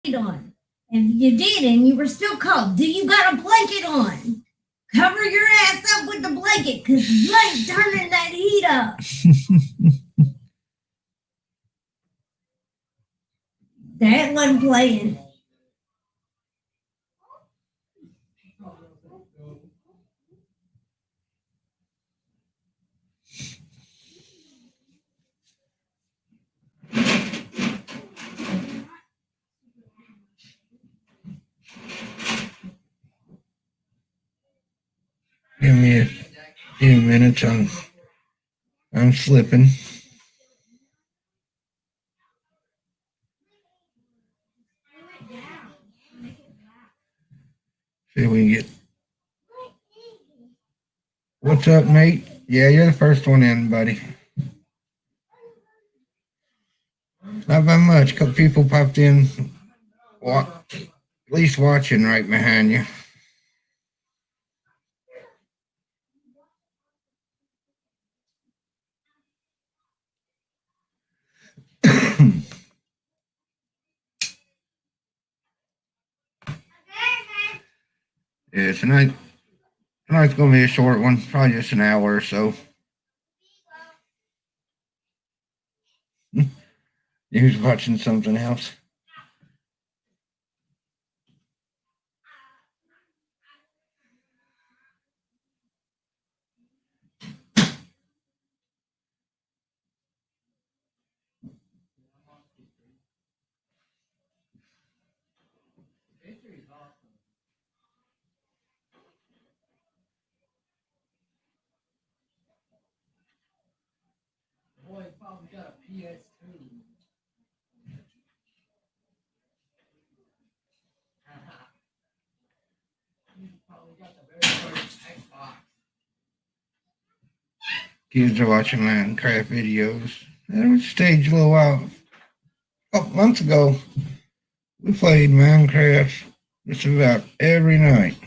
on. If you did and you were still cold, do you got a blanket on? Cover your ass up with the blanket because you ain't turning that heat up. That wasn't playing. Give me a few minutes. I'm slipping. See if we can get. What's up, Nate? Yeah, you're the first one in, buddy. Not by much. A couple people popped in. At least watching right behind you. Yeah, tonight's gonna be a short one, probably just an hour or so. He was watching something else. Boy, probably got a PS2. Probably got the very first Xbox. Kids are watching Minecraft videos. They were staged a little while. A couple months ago, we played Minecraft just about every night.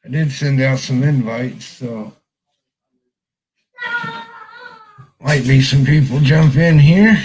I did send out some invites, so might be some people jump in here.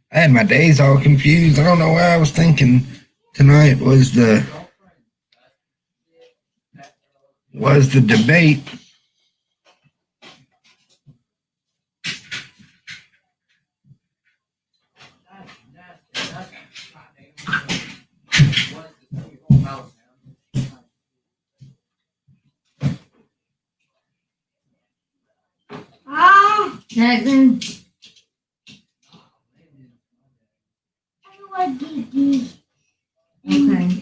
I had my days all confused. I don't know why I was thinking tonight was the debate. Oh, Jackson. Okay,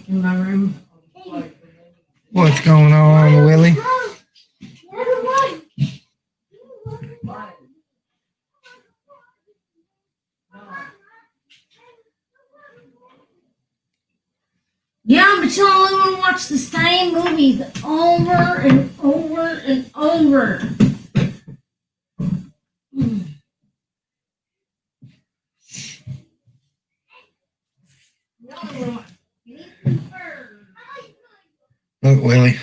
in my room. What's going on, Willie? Yeah, but you only want to watch the same movies over and over and over. Look, Willie.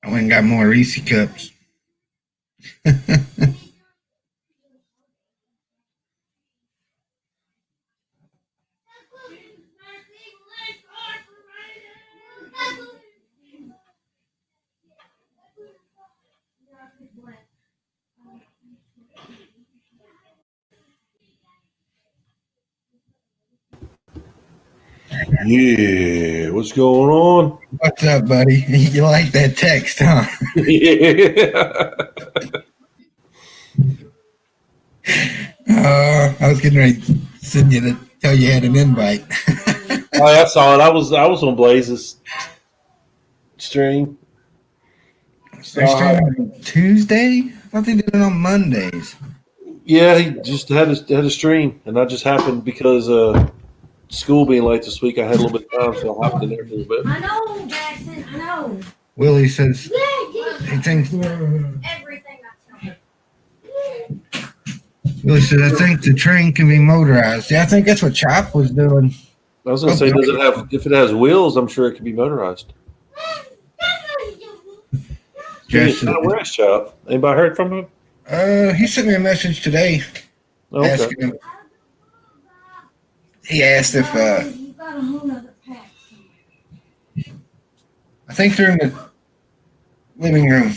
I went and got more Reese cups. Yeah, what's going on? What's up, buddy? You like that text, huh? Yeah. I was getting ready to send you to tell you had an invite. Oh, I saw it. I was on Blaze's stream. They're Saw streaming it. on Tuesday? I thought they did it on Mondays. Yeah, he just had a stream, and I just happened because school being late this week. I had a little bit of time, so I hopped in there for a little bit. I know, Jackson. I know. Willie says Yeah. he thinks Everything I tell him. Willie says I think the train can be motorized. Yeah, I think that's what Chop was doing. I was going to say, does it have? If it has wheels, I'm sure it can be motorized. Just, Where's Chop? Anybody heard from him? he sent me a message today Okay. asking him. He asked if You got a whole nother pack. I think they're in the living room.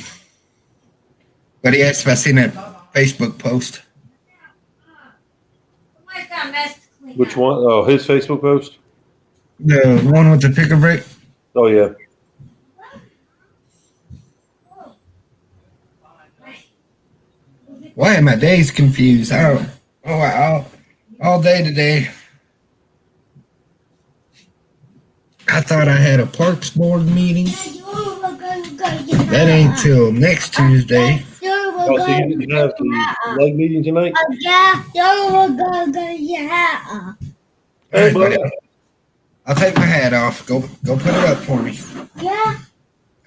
But he asked if I seen that Facebook post. Somebody's got a mess to clean Which up. one? Oh, his Facebook post. The one with the picker break. Oh yeah. Why am my days confused? I don't. All day today. I thought I had a Parks Board meeting. That ain't till next Tuesday. Oh, so you didn't have the leg meeting tonight? Hey, All right, buddy. buddy. I'll take my hat off. Go put it up for me.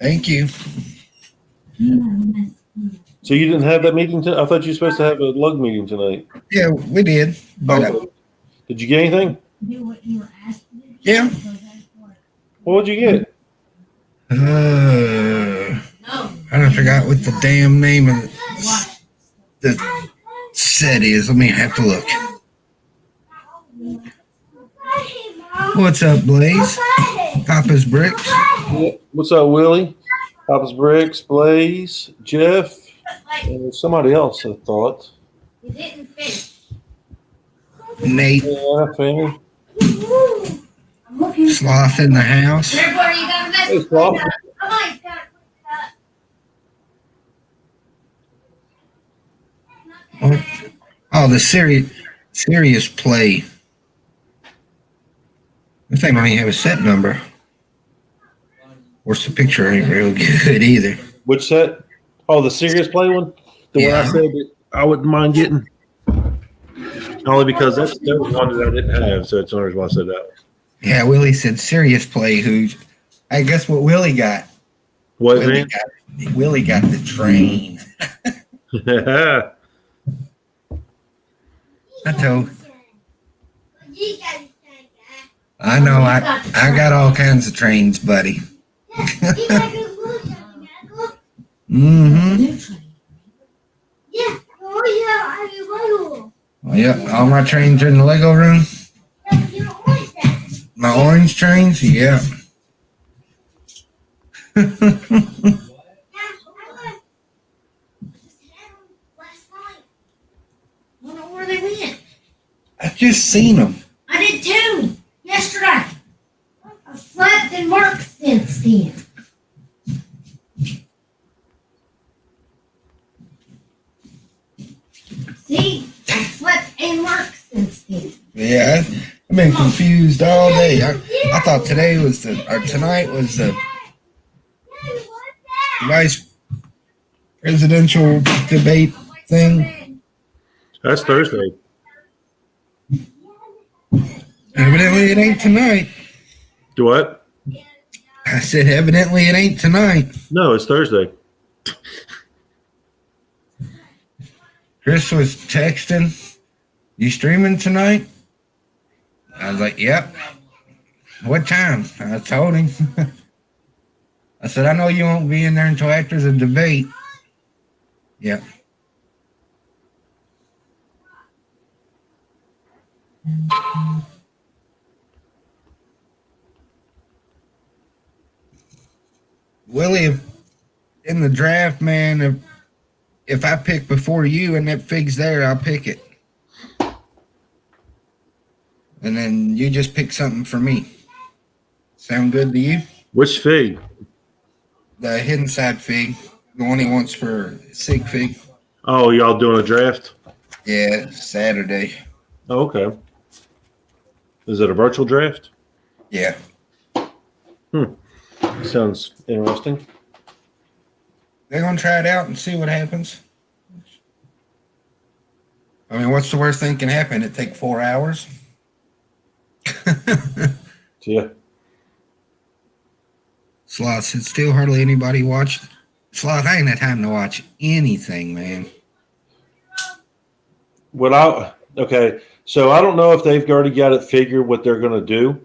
Thank you. So you didn't have that meeting? I thought you were supposed to have a lug meeting tonight. Yeah, we did. But Okay. Did you get anything? Do what you were asked to do. Yeah. What would you get? No. I forgot what the damn name of the set is. Let me have to look. What's up, Blaze? Papa's Bricks. What's up, Willie? Papa's Bricks, Blaze, Jeff, and there's somebody else. I thought. You didn't finish. Nate Yeah, family. I'm looking. Sloth in the house. Therefore, you got a mess Hey, to clean Sloth. up. Come on, you gotta clean it up. Oh, the serious play. This thing don't even have a set number. Of course, the picture ain't real good either. Which set? Oh, the serious play one. The one I Yeah. said that I wouldn't mind getting. Only because that was one that I didn't have, so it's the only reason why I said that. Yeah, Willie said serious play. Who's? I guess what Willie got. What, Willie man? Willie got the train. I told. I know. I got all kinds of trains, buddy. Mm-hmm. Well, yeah, all my trains are in the Lego room. My orange trains, yeah. Where they went? I just seen them. I did too. Yesterday. I've slept and worked since then. See, I slept and worked since then. Yeah, I've been confused all day. I thought tonight was the vice presidential debate thing. That's Thursday. Evidently, it ain't tonight. Do what? I said, evidently, it ain't tonight. No, it's Thursday. Chris was texting, "You streaming tonight?" I was like, "Yep." "What time?" I told him. I said, "I know you won't be in there until after the debate." Yep. Willie, in the draft, man, if I pick before you and that fig's there, I'll pick it. And then you just pick something for me. Sound good to you? Which fig? The hidden side fig, the one he wants for sig fig. Oh, y'all doing a draft? Yeah, Saturday. Oh, okay. Is it a virtual draft? Yeah. Sounds interesting. They're gonna try it out and see what happens. I mean, what's the worst thing can happen? It take 4 hours. Yeah. Sloth said, still hardly anybody watched. Sloth, I ain't had time to watch anything, man. Okay. So I don't know if they've already got it figured what they're going to do,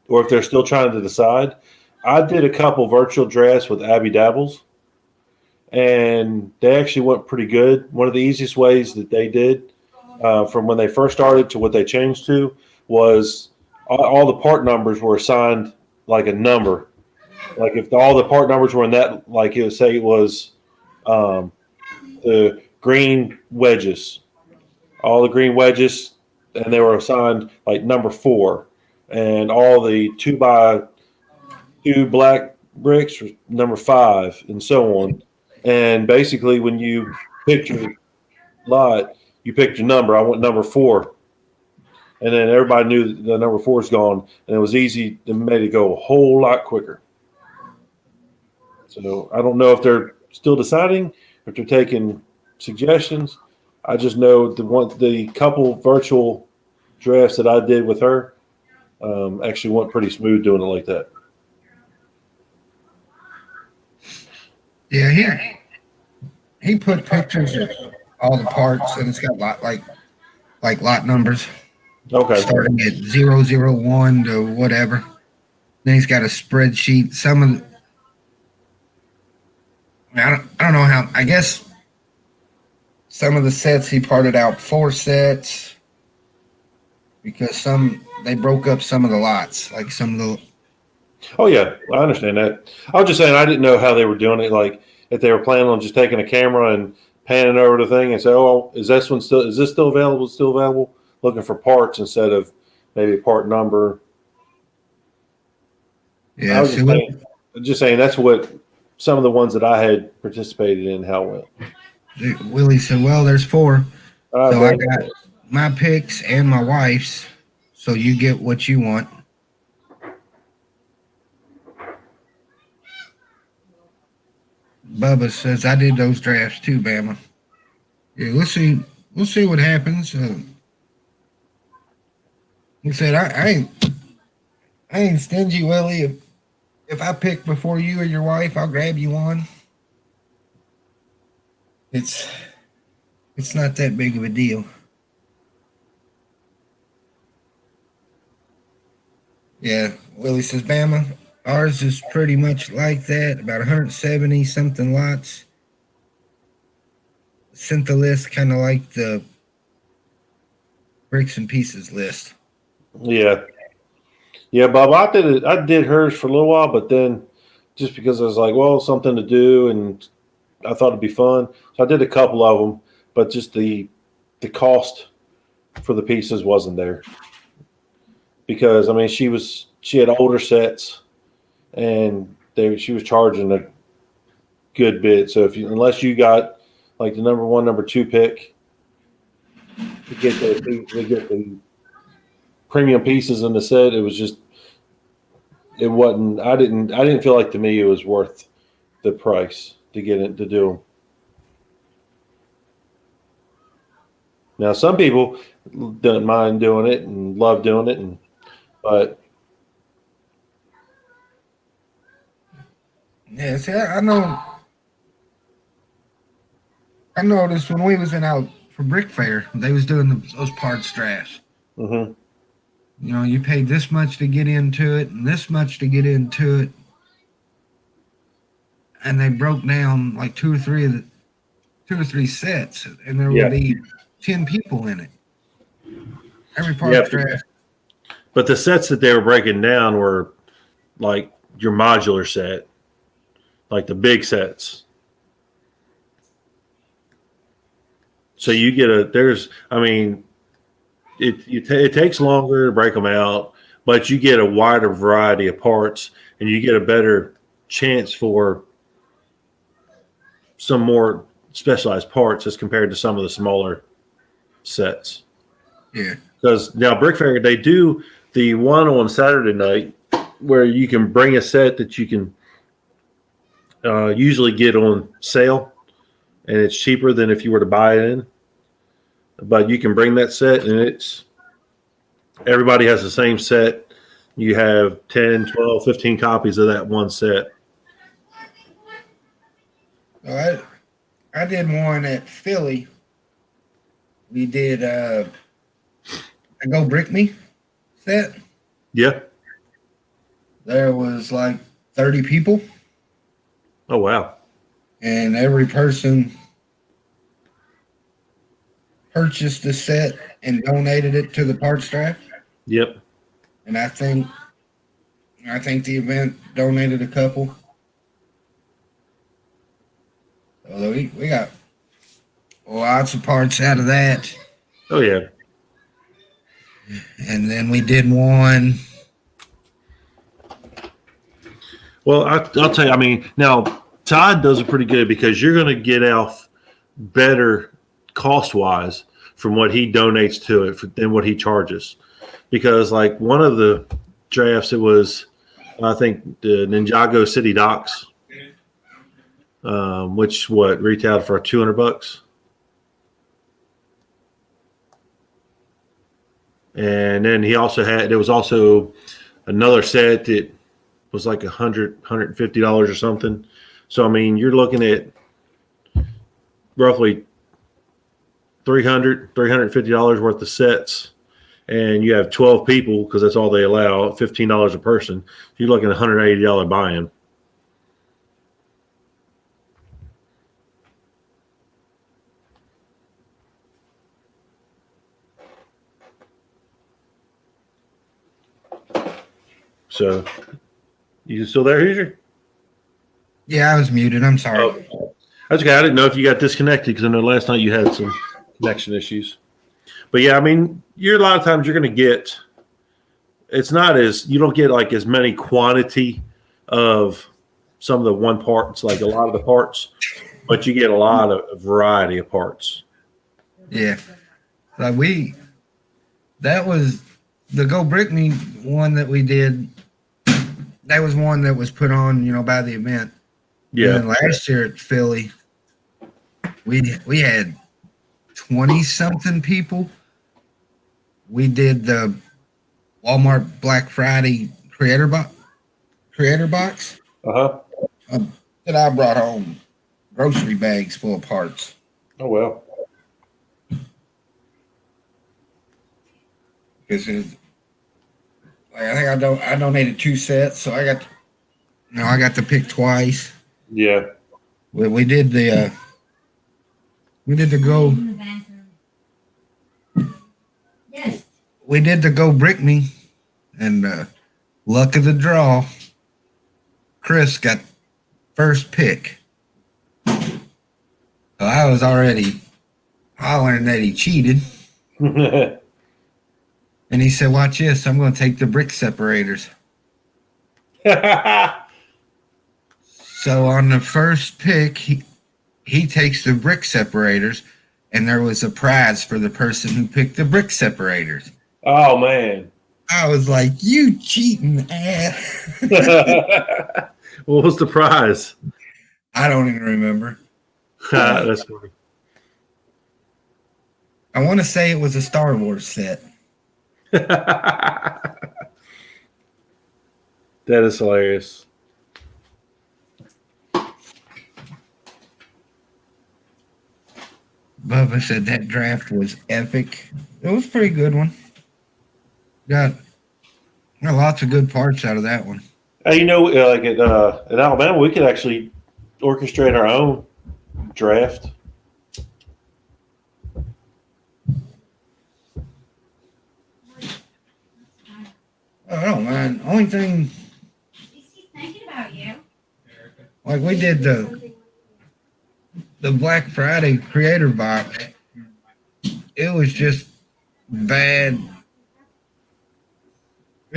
or if they're still trying to decide. I did a couple virtual drafts with Abby Dabbles, and they actually went pretty good. One of the easiest ways that they did from when they first started to what they changed to was all the part numbers were assigned like a number. Like if all the part numbers were in that, like it would say it was um, the green wedges, all the green wedges, and they were assigned like number 4, and all the 2x2 black bricks were number 5, and so on. And basically, when you picked your lot, you picked your number. I went number 4, and then everybody knew that the number 4 is gone, and it was easy. It made it go a whole lot quicker. So I don't know if they're still deciding, if they're taking suggestions. I just know the couple virtual drafts that I did with her actually went pretty smooth doing it like that. Yeah, he put pictures of all the parts, and it's got like lot numbers Okay. starting at 001 to whatever. Then he's got a spreadsheet. I don't know how. I guess some of the sets he parted out 4 sets because they broke up some of the lots, like some of the. Oh yeah, I understand that. I was just saying I didn't know how they were doing it. Like if they were planning on just taking a camera and panning over the thing and say, "Oh, is this still available? Still available?" Looking for parts instead of maybe a part number. I Yeah, was just saying that's what some of the ones that I had participated in how it went. Willie said, "Well, there's 4, so I Bet. got my picks and my wife's, so you get what you want." Bubba says, "I did those drafts too, Bama." Yeah, we'll see. We'll see what happens. He said, I ain't stingy, Willie. If I pick before you or your wife, I'll grab you one. It's not that big of a deal." Yeah, Willie says, "Bama, ours is pretty much like that, about 170 something lots. Sent the list kind of like the bricks and pieces list." Yeah, yeah, Bob. I did it. I did hers for a little while, but then just because I was like, well, something to do, and I thought it'd be fun, so I did a couple of them. But just the cost for the pieces wasn't there because I mean she had older sets and she was charging a good bit. So unless you got like the number 1, number 2 pick to get the premium pieces in the set, it wasn't. I didn't feel like to me it was worth the price to get it to do them. Now some people don't mind doing it and love doing it, but Yeah, see, I know. I noticed when we was out for Brick Fair, they was doing those parts drafts. mhm. You know, you paid this much to get into it and this much to get into it, and they broke down like 2 or 3 sets, and there would Yeah, be 10 people in it. Every yeah. parts draft. But the sets that they were breaking down were like your modular set, like the big sets. So I mean, it takes longer to break them out, but you get a wider variety of parts, and you get a better chance for some more specialized parts as compared to some of the smaller sets. Yeah. Because now Brick Fair, they do the one on Saturday night where you can bring a set that you can usually get on sale, and it's cheaper than if you were to buy it in. But you can bring that set, and it's everybody has the same set. You have 10, 12, 15 copies of that one set. Well, I did one at Philly. We did a Go Brick Me set. Yeah. There was like 30 people, Oh, wow. and every person purchased the set and donated it to the parts draft. Yep. And I think the event donated a couple. Although we got lots of parts out of that. Oh, yeah. And then we did one. Well, I'll tell you, I mean, now Todd does it pretty good because you're going to get off better cost-wise from what he donates to it than what he charges. Because, like, one of the drafts, it was, I think, the Ninjago City Docks, which, retailed for $200. And then there was also another set that was like $150 or something. So, I mean, you're looking at roughly $350 worth of sets, and you have 12 people because that's all they allow, $15 a person. You're looking at $180 buy-in. So, you still there, Hoosier? Yeah, I was muted. I'm sorry. Oh, that's okay. I didn't know if you got disconnected because I know last night you had some connection issues. But yeah, I mean, a lot of times you're going to get. It's not you don't get like as many quantity of some of the one parts, like a lot of the parts, but you get a lot of variety of parts. Yeah, like that was the Go Brick Me one that we did. That was one that was put on, by the event. Yeah. And last year at Philly, we had 20-something people. We did the Walmart Black Friday creator box Uh-huh. that I brought home grocery bags full of parts. Oh, well. Because I think I donated 2 sets, so I got to pick twice. Yeah. We did the go. In the bathroom. Yes. We did the Go Brick Me, and luck of the draw, Chris got first pick. So I was already hollering that he cheated. And he said, "Watch this, I'm going to take the brick separators." So on the first pick, he takes the brick separators, and there was a prize for the person who picked the brick separators. Oh, man. I was like, "You cheating ass." What was the prize? I don't even remember. That's funny. I want to say it was a Star Wars set. That is hilarious. Bubba said that draft was epic. It was a pretty good one. Got lots of good parts out of that one. Hey, like at Alabama, we could actually orchestrate our own draft. Oh, I don't mind. Only thing, She's thinking about you. like we did the Black Friday creator box. It was just bad.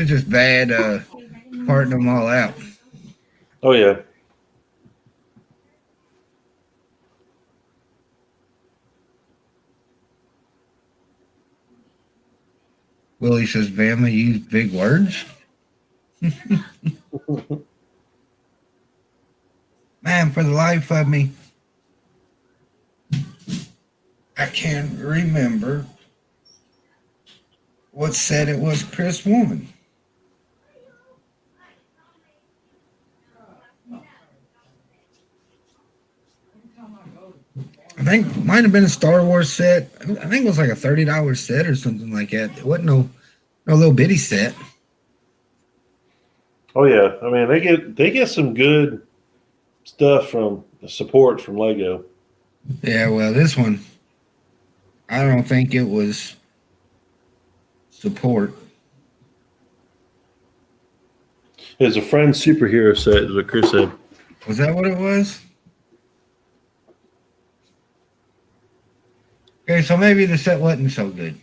It's just bad parting them all out. Oh yeah. Willie says Bama used big words. Man, for the life of me, I can't remember what said it was Chris Woman. I think it might have been a Star Wars set. I think it was like a $30 set or something like that. It wasn't no little bitty set. Oh yeah. I mean, they get some good stuff from support from Lego. Yeah, well, this one, I don't think it was support. It's a friend superhero set, is what Chris said. Was that what it was? Okay, so maybe the set wasn't so good.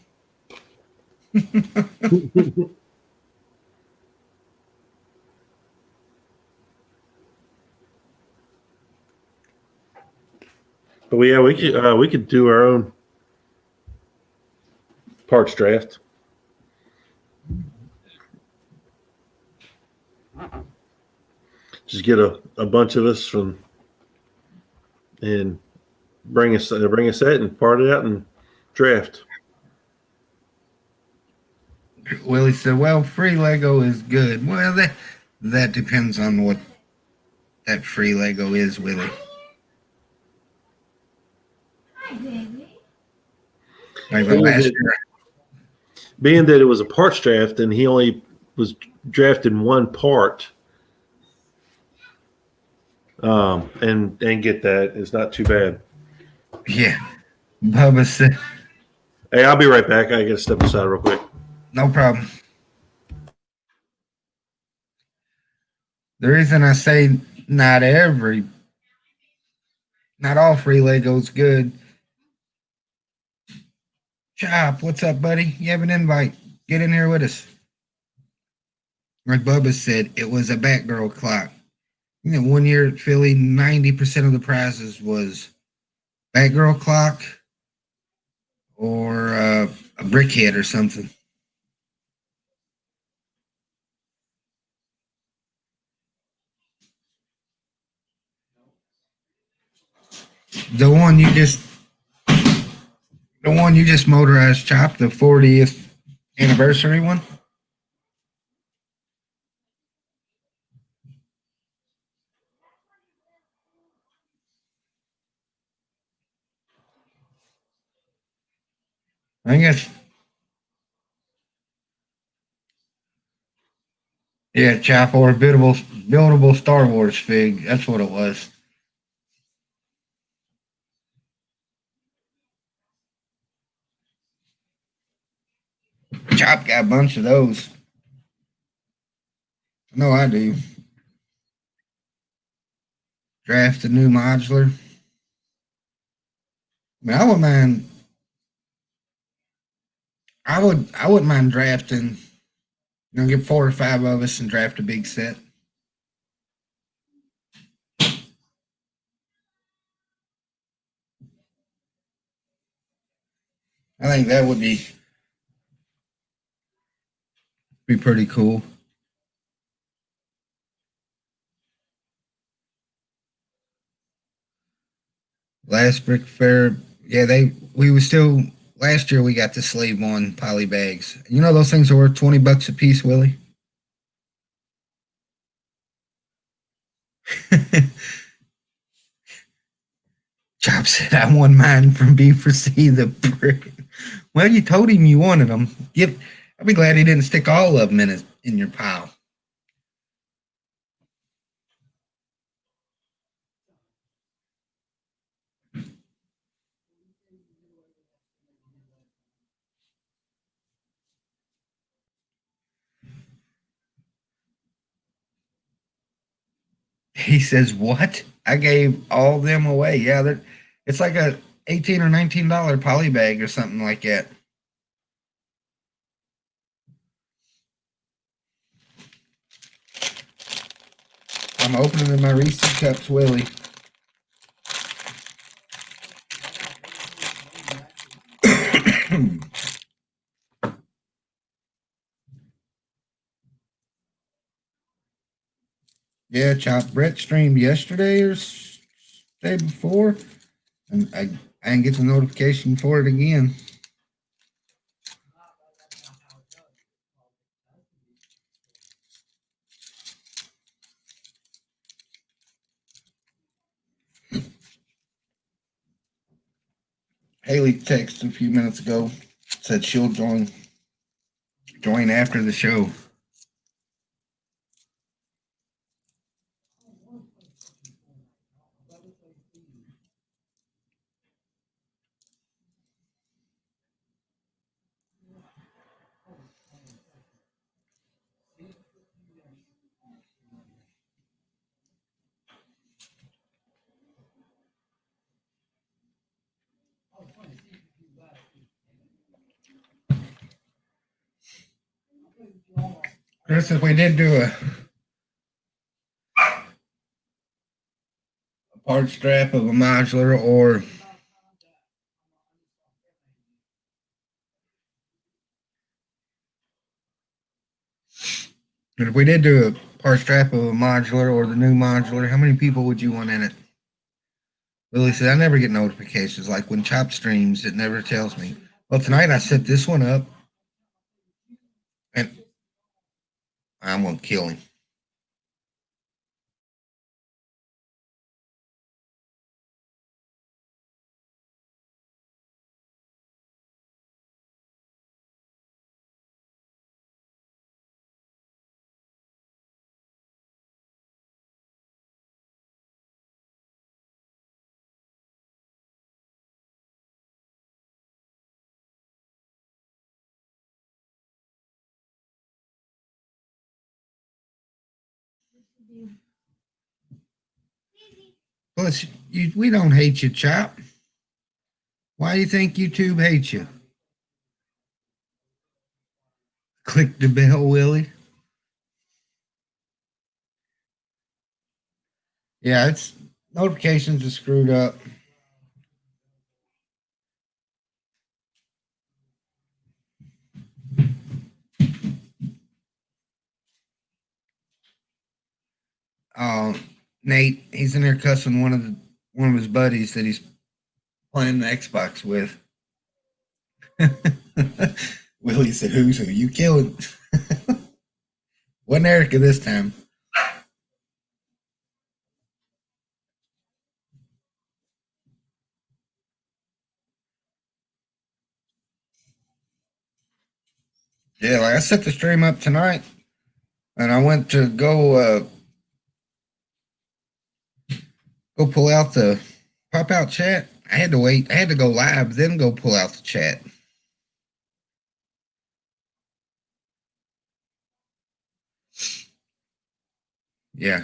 But yeah, we could do our own parts draft. Just get a bunch of us from and bring a set and part it out and draft. Willie said, "Well, free Lego is good." Well, that depends on what that free Lego is, Willie. Hi, baby. Like the Being last that, year, being that it was a parts draft and he only was drafting one part, and get that, it's not too bad. yeah. Bubba said, Hey, I'll be right back. I gotta step aside real quick. "No problem." The reason I say not all free Lego's good. Chop, what's up, buddy? You have an invite. Get in here with us. Like Bubba said, it was a Batgirl clock. You know, one year at Philly, 90% of the prizes was Batgirl clock or a brickhead or something. The one you just motorized, Chop, the 40th anniversary one. I guess, yeah, Chop, or a buildable Star Wars fig. That's what it was. Chop got a bunch of those. No, I do. Draft a new modular. I mean, I wouldn't mind drafting. You know, get 4 or 5 of us and draft a big set. I think that would be pretty cool. Last brick fair, yeah, we was still last year we got the slave one poly bags. You know those things are worth $20 a piece, Willie. Chop said I won mine from B for C the brick. Well, you told him you wanted them. I'd be glad he didn't stick all of them in your pile. He says, "What? I gave all them away." Yeah, it's like a $18 or $19 poly bag or something like that. I'm opening my Reese Cups, Willie. Yeah, Chop. Brett streamed yesterday or day before, and I didn't get the notification for it again. Haley texted a few minutes ago, said she'll join after the show. Chris, if we did do a part strap of a modular, or if we did do a part strap of a modular or the new modular, how many people would you want in it? Willie said, I never get notifications. Like when Chop streams, it never tells me. Well, tonight I set this one up, and I'm going to kill him. Plus, we don't hate you, Chop. Why do you think YouTube hates you? Click the bell, Willie. Yeah, it's notifications are screwed up. Nate, he's in there cussing one of his buddies that he's playing the Xbox with. Willie said, "Who's who? You killing?" Wasn't Erica this time? Yeah, like I set the stream up tonight, and I went to go pull out the pop out chat. I had to wait. I had to go live, then go pull out the chat. Yeah.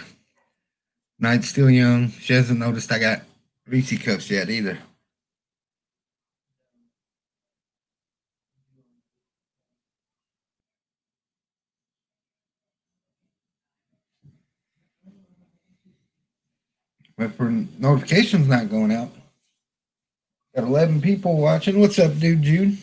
Night's still young. She hasn't noticed I got Reese cups yet either. But for notifications not going out. Got 11 people watching. What's up, dude, Jude?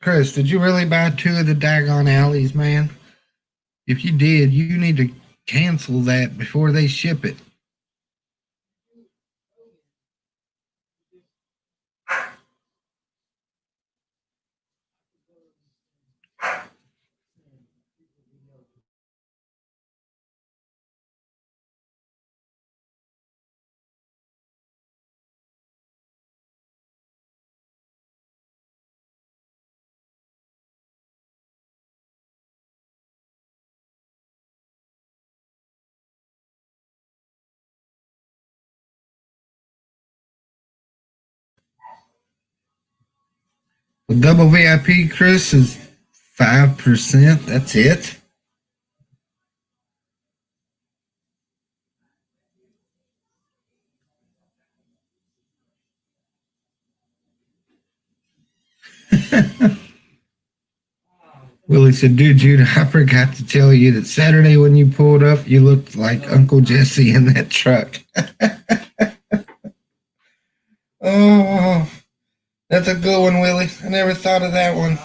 Chris, did you really buy 2 of the daggone alleys, man? If you did, you need to cancel that before they ship it. The double VIP, Chris, is 5%. That's it. Willie said, dude, Jude, I forgot to tell you that Saturday when you pulled up, you looked like Uncle Jesse in that truck. Oh, that's a good one, Willie. I never thought of that one.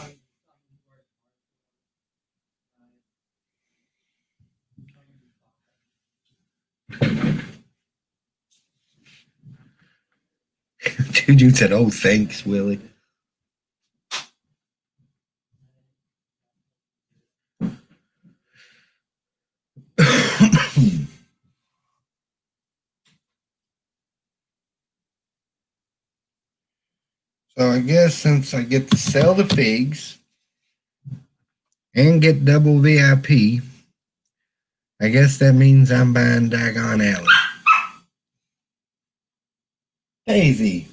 Dude, you said, oh, thanks, Willie. So I guess since I get to sell the figs and get double VIP, I guess that means I'm buying Dagon Alley. Daisy.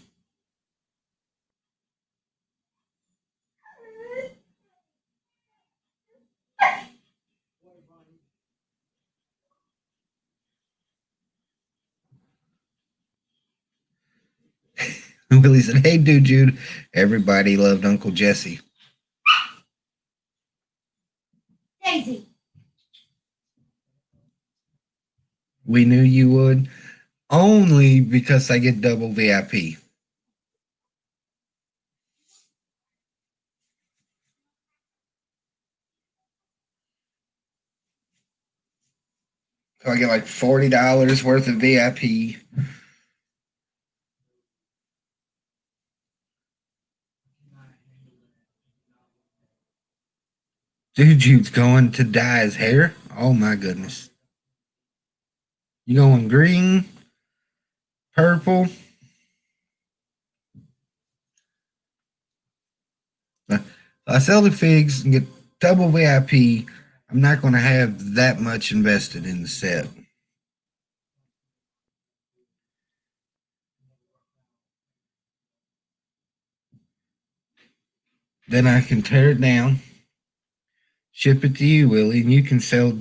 Willie said, hey, dude, Jude, everybody loved Uncle Jesse. Daisy. We knew you would, only because I get double VIP. So I get like $40 worth of VIP. Dude, Jude's going to dye his hair. Oh my goodness. You going green, purple? I sell the figs and get double VIP. I'm not going to have that much invested in the set. Then I can tear it down, ship it to you, Willie, and you can sell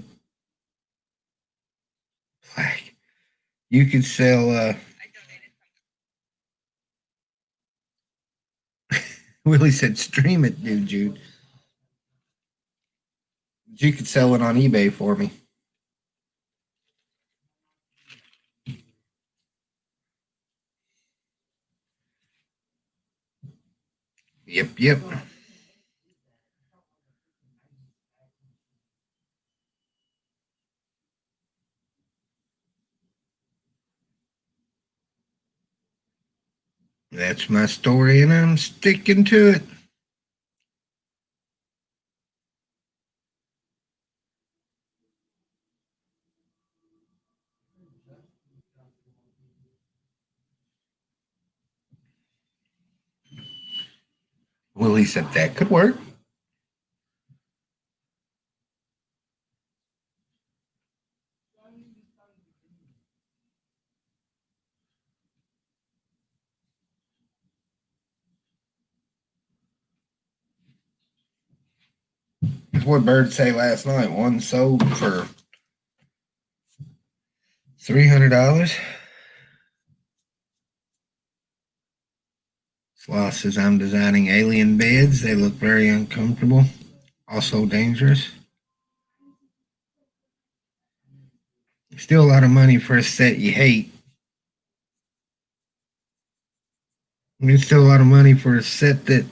black. You could sell Willie said stream it, dude, Jude. You could sell it on eBay for me. Yep. That's my story, and I'm sticking to it. Willie said that could work. That's what Bird say last night. One sold for $300. Sloth says I'm designing alien beds. They look very uncomfortable, also dangerous. Still a lot of money for a set you hate. I mean, it's still a lot of money for a set that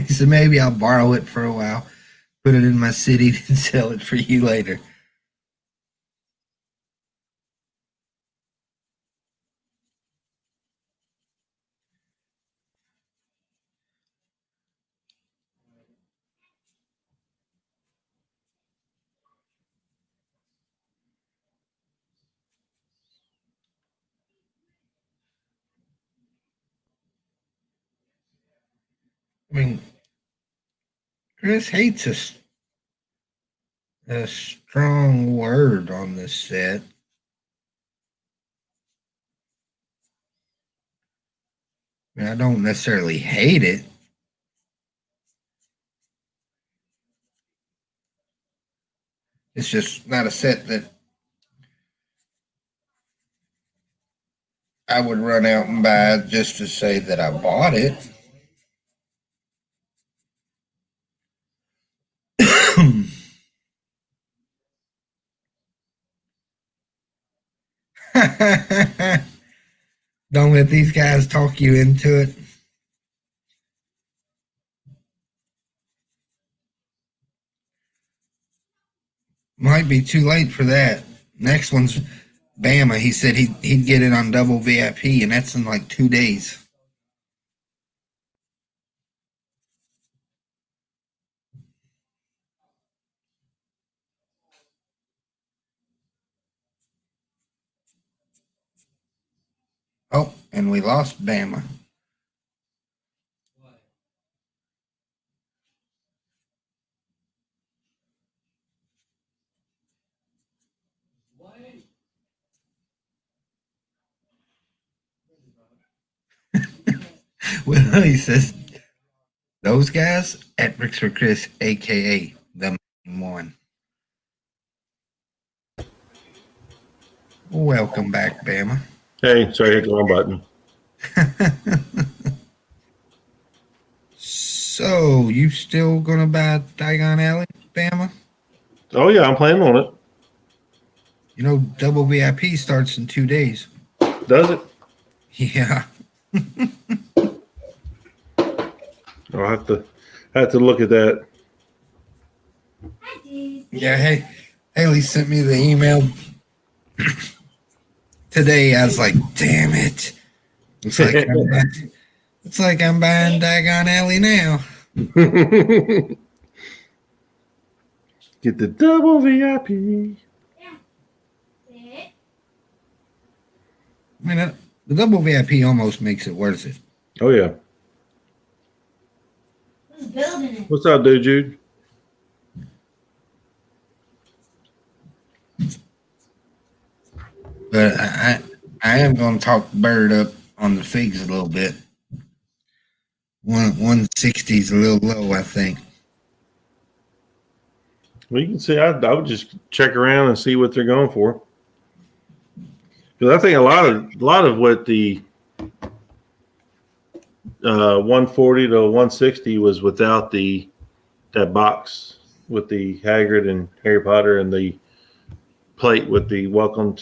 so maybe I'll borrow it for a while, put it in my city, and sell it for you later. I mean, Chris hates a strong word on this set. I mean, I don't necessarily hate it. It's just not a set that I would run out and buy it just to say that I bought it. Don't let these guys talk you into it. Might be too late for that. Next one's Bama. He said he'd get it on double VIP, and that's in like 2 days. Oh, and we lost Bama. Well, he says those guys at Bricks for Chris, aka the main one. Welcome back, Bama. Hey, sorry, I hit the wrong button. So, you still gonna buy Diagon Alley, Bama? Oh yeah, I'm planning on it. You know, double VIP starts in 2 days. Does it? Yeah. I'll have to look at that. Yeah, hey, Haley sent me the email today. I was like, damn it. It's like I'm buying Diagon Alley now. Get the double VIP. I mean, the double VIP almost makes it worth it. Oh yeah. Who's building it? What's up, dude, Jude? But I am going to talk Bird up on the figs a little bit. 160 is a little low, I think. Well, you can see. I would just check around and see what they're going for. Because I think a lot of what the 140 to 160 was without that box with the Hagrid and Harry Potter and the plate with the welcome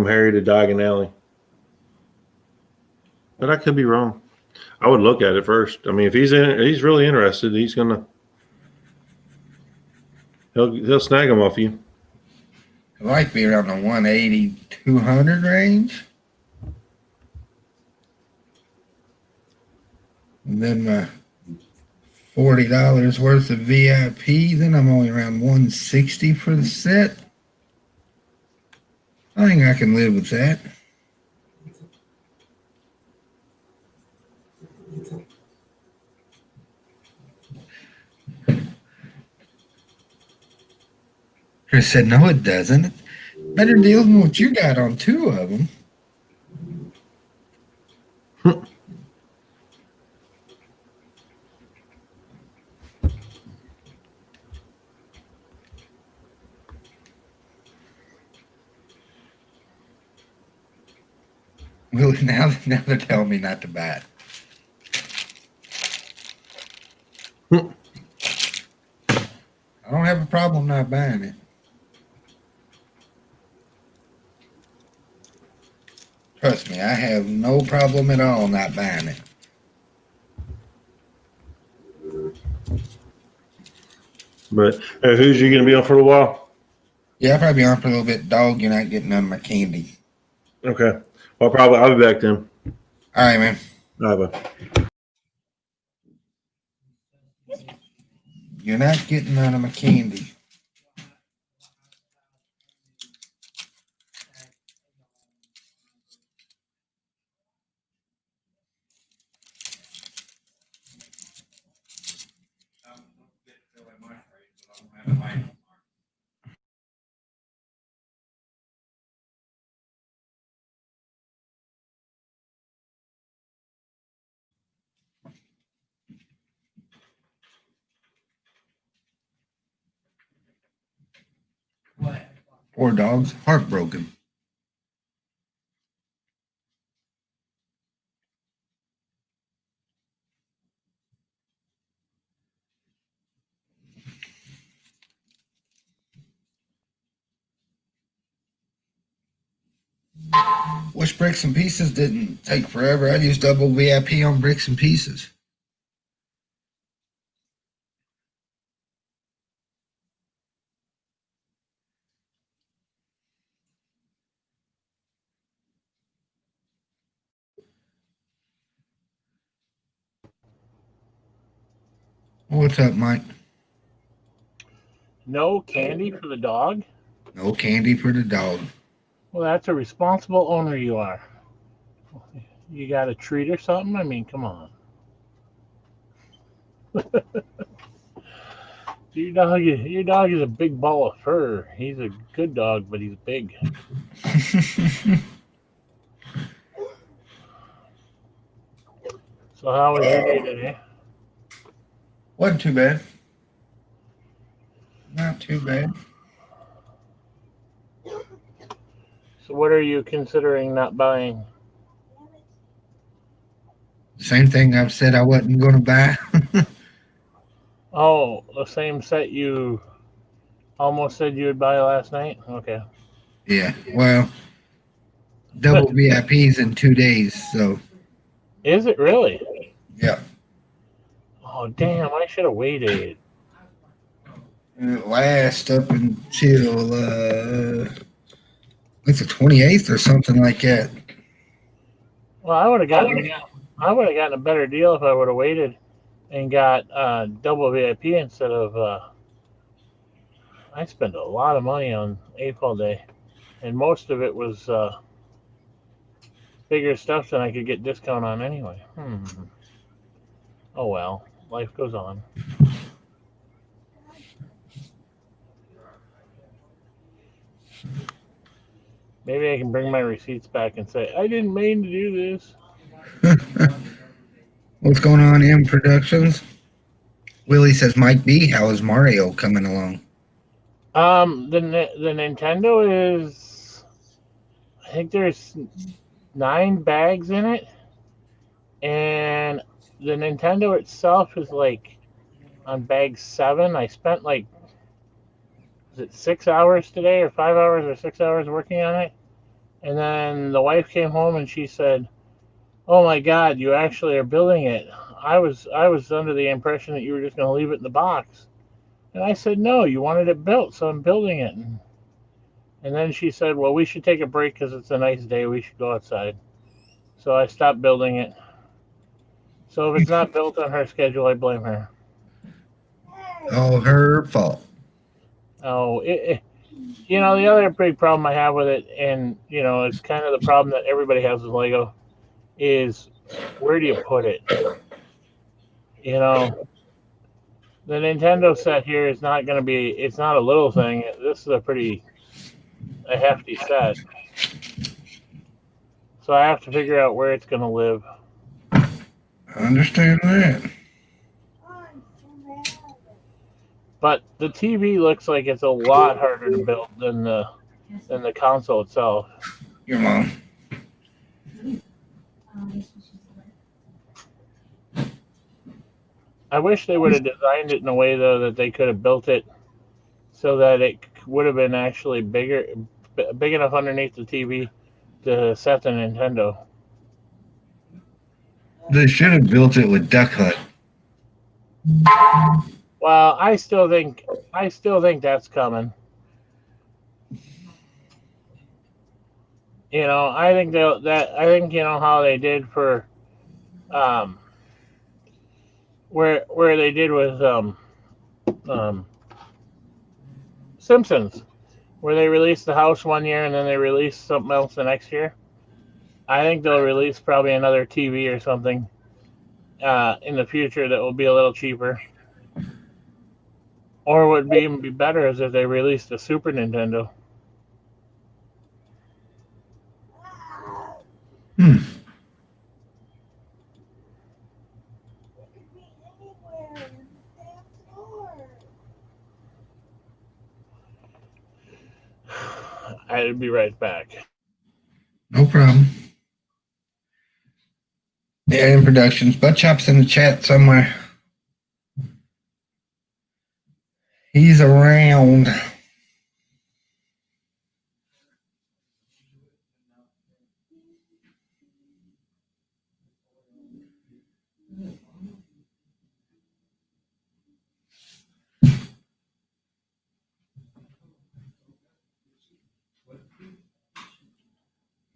Harry to Diagon Alley. But I could be wrong. I would look at it first. I mean, if he's really interested, he'll snag them off you. It might be around the 180, 200 range. And then my $40 worth of VIP. Then I'm only around 160 for the set. I think I can live with that. Chris said, no, it doesn't. Better deal than what you got on 2 of them. Well, now they're telling me not to buy it. I don't have a problem not buying it. Trust me, I have no problem at all not buying it. But who's you going to be on for a while? Yeah, I'll probably be on for a little bit. Dog, you're not getting none of my candy. Okay. Well, I'll be back then. All right, man. All right, bye. You're not getting none of my candy. Poor dog's heartbroken. Wish Bricks and Pieces didn't take forever. I'd use double VIP on Bricks and Pieces. What's up, Mike? No candy for the dog? No candy for the dog. Well, that's a responsible owner you are. You got a treat or something? I mean, come on. Your dog is a big ball of fur. He's a good dog, but he's big. So how was your day today? Wasn't too bad. Not too bad. So what are you considering not buying? Same thing I've said I wasn't going to buy. Oh, the same set you almost said you would buy last night? Okay. Yeah, well, double VIPs in 2 days, so Is it really? yeah. Oh, damn, I should have waited. And it lasts up until it's the 28th or something like that. Well, I would have gotten a better deal if I would have waited and got double VIP instead of I spent a lot of money on AFL Day, and most of it was bigger stuff than I could get discount on anyway. Oh well, life goes on. Maybe I can bring my receipts back and say I didn't mean to do this. What's going on in Productions? Willie says, Mike B, how is Mario coming along? The Nintendo is, I think there's 9 bags in it, and the Nintendo itself is like on bag 7. I spent like, was it 6 hours today, or 5 hours, or 6 hours working on it, and then the wife came home and she said, "Oh my God, you actually are building it. I was under the impression that you were just going to leave it in the box." And I said, "No, you wanted it built, so I'm building it." And then she said, "Well, we should take a break because it's a nice day. We should go outside." So I stopped building it. So if it's not built on her schedule, I blame her. All her fault. Oh, the other big problem I have with it, and it's kind of the problem that everybody has with Lego, is where do you put it? You know, the Nintendo set here is not going to be. It's not a little thing. This is a hefty set. So I have to figure out where it's going to live. I understand that. But the TV looks like it's a lot harder to build than the console itself. Your mom. I wish they would have designed it in a way though that they could have built it so that it would have been actually big enough underneath the TV to set the Nintendo. They should have built it with Duck Hut. Well, I still think that's coming. I think how they did for um where they did with um Simpsons, where they released the house one year and then they released something else the next year. I think they'll release probably another TV or something in the future that will be a little cheaper. Or would even be better is if they released the Super Nintendo. Hmm. I'd be right back. No problem. Yeah, in Productions. Butt Chop's in the chat somewhere. He's around.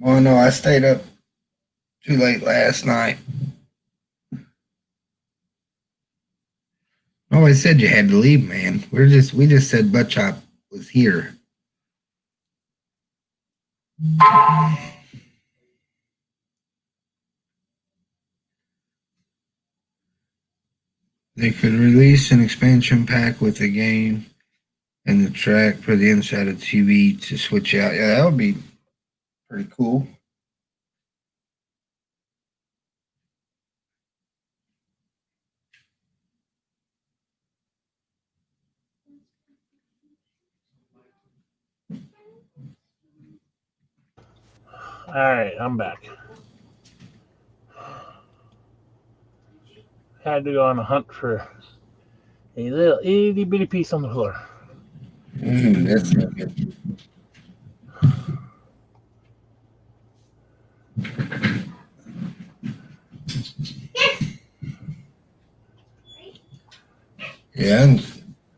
Well, no, I stayed up too late last night. Nobody said you had to leave, man. We just said Butt Chop was here. They could release an expansion pack with the game and the track for the inside of the TV to switch out. Yeah, that would be pretty cool. All right, I'm back. Had to go on a hunt for a little itty bitty piece on the floor. That's not good. Yeah, I'm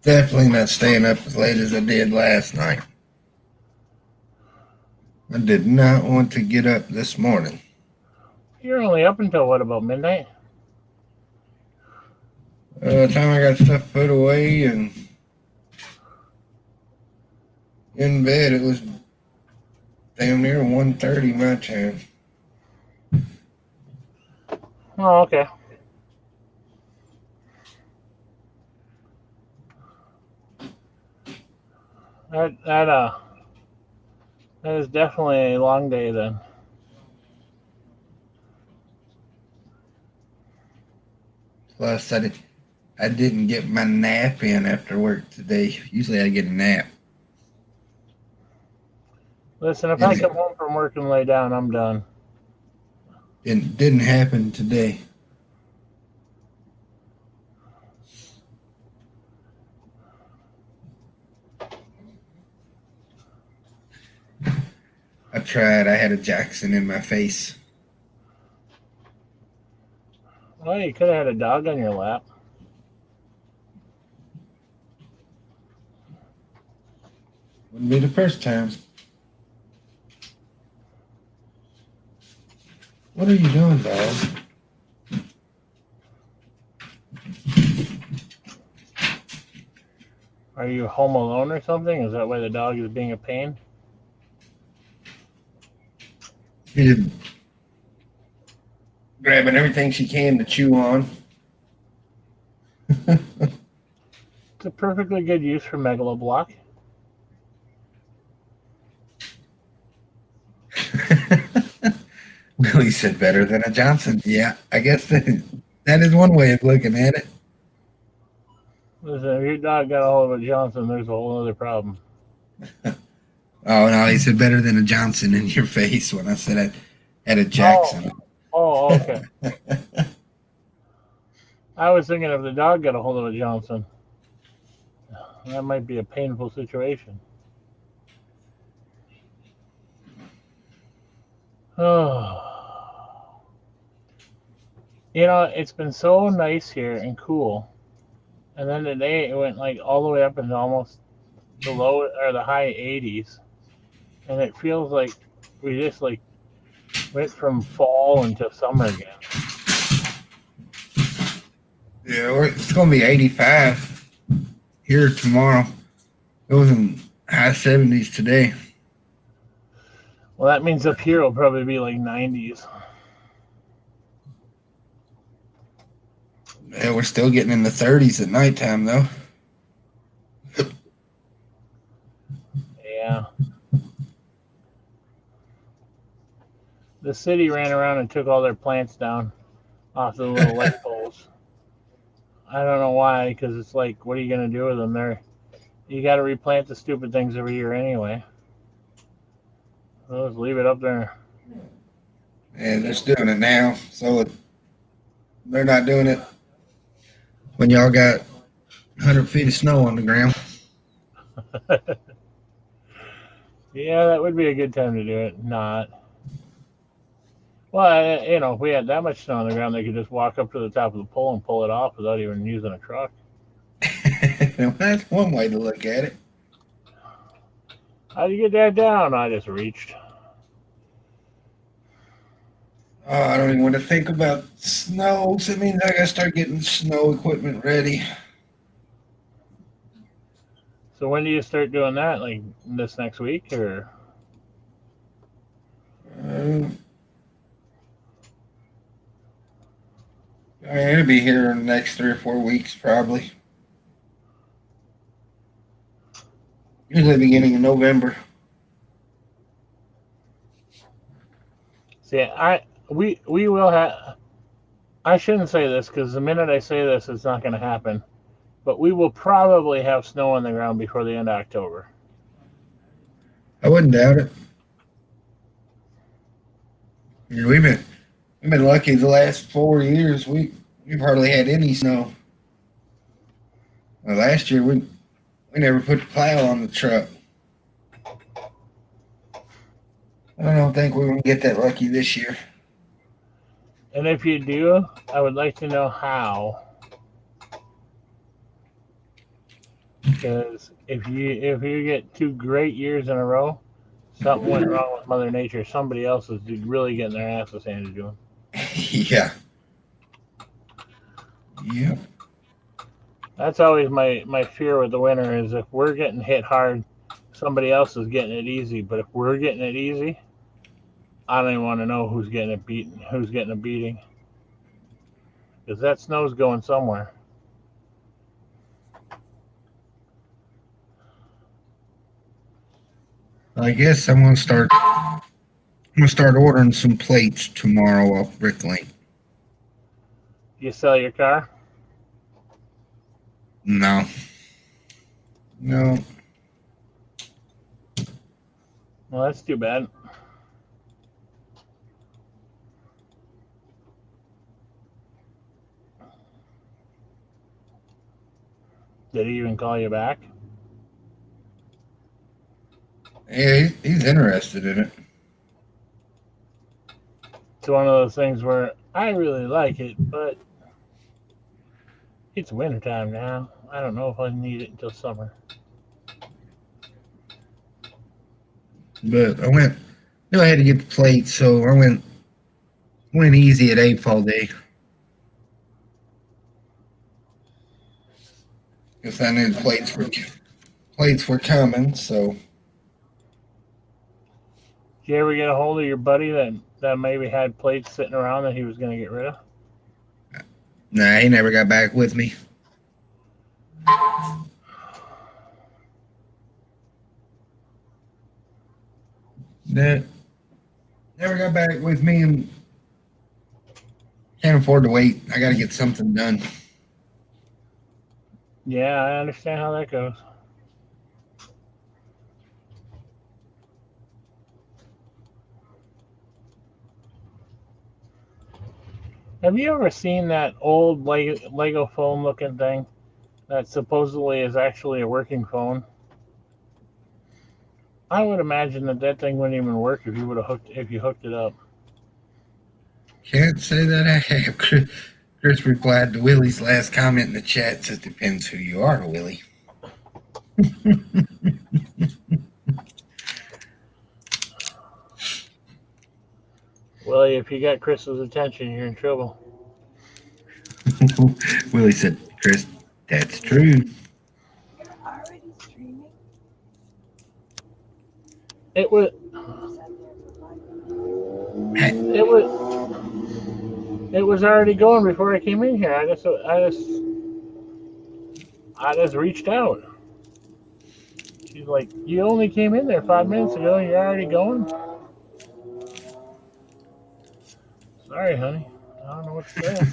definitely not staying up as late as I did last night. I did not want to get up this morning. You're only up until what, about midnight? By the time I got stuff put away and in bed, it was damn near 1:30 my time. Oh, okay. That is definitely a long day then. Plus, I didn't get my nap in after work today. Usually I get a nap. Listen, if I come home from work and lay down, I'm done. It didn't happen today. I tried. I had a Jackson in my face. Well, you could have had a dog on your lap. Wouldn't be the first time. What are you doing, dog? Are you home alone or something? Is that why the dog is being a pain? She's grabbing everything she can to chew on. It's a perfectly good use for Megaloblock. Willie said better than a Johnson. Yeah, I guess that is one way of looking at it. Listen, if your dog got a hold of a Johnson, there's a whole other problem. Oh, no, he said better than a Johnson in your face when I said I had a Jackson. Oh, okay. I was thinking if the dog got a hold of a Johnson, that might be a painful situation. Oh. You know, it's been so nice here and cool. And then today it went like all the way up into almost the low or the high 80s. And it feels like we just like went from fall into summer again. Yeah, it's going to be 85 here tomorrow. It was in high 70s today. Well, that means up here will probably be like 90s. Yeah, we're still getting in the 30s at nighttime, though. Yeah. The city ran around and took all their plants down off the little light poles. I don't know why, because it's like, what are you going to do with them? You got to replant the stupid things every year anyway. So just leave it up there. And they're still doing it now, so they're not doing it when y'all got 100 feet of snow on the ground. Yeah, that would be a good time to do it. Not. Well, if we had that much snow on the ground, they could just walk up to the top of the pole and pull it off without even using a truck. That's one way to look at it. How do you get that down? I just reached. Oh, I don't even want to think about snow. So it means I gotta start getting snow equipment ready. So when do you start doing that? Like this next week, or? Uh, I mean, it'll be here in the next 3 or 4 weeks, probably. Usually beginning of November. See, we will have. I shouldn't say this because the minute I say this, it's not going to happen. But we will probably have snow on the ground before the end of October. I wouldn't doubt it. Yeah, we've been lucky the last 4 years. We've hardly had any snow. Well, last year we never put the plow on the truck. I don't think we're gonna get that lucky this year. And if you do, I would like to know how. Because if you get 2 great years in a row, something went wrong with Mother Nature. Somebody else is really getting their asses handed to them. Yeah. Yeah. That's always my fear with the winter is if we're getting hit hard, somebody else is getting it easy. But if we're getting it easy, I don't even want to know who's getting it beaten, who's getting a beating, because that snow's going somewhere. I guess I'm gonna start ordering some plates tomorrow off Bricklink. You sell your car? No. No. Well, that's too bad. Did he even call you back? Yeah, he's interested in it. It's one of those things where I really like it, but it's wintertime now. I don't know if I need it until summer. But I knew I had to get the plates, so I went easy at AFOL day. Because I knew the plates were coming, so Did you ever get a hold of your buddy that maybe had plates sitting around that he was going to get rid of? nah, he never got back with me. That never got back with me, and can't afford to wait. I got to get something done. Yeah, I understand how that goes. Have you ever seen that old Lego phone looking thing that supposedly is actually a working phone? I would imagine that thing wouldn't even work if you hooked it up. Can't say that I have. Chris replied to Willie's last comment in the chat. Says depends who you are, Willie. Well, if you got Chris's attention, you're in trouble. Willie said, Chris, that's true. Already streaming? It was Hey, it was it was already going before I came in here. I just reached out. She's like, "You only came in there 5 minutes ago, and you're already going." Sorry, honey. I don't know what to say.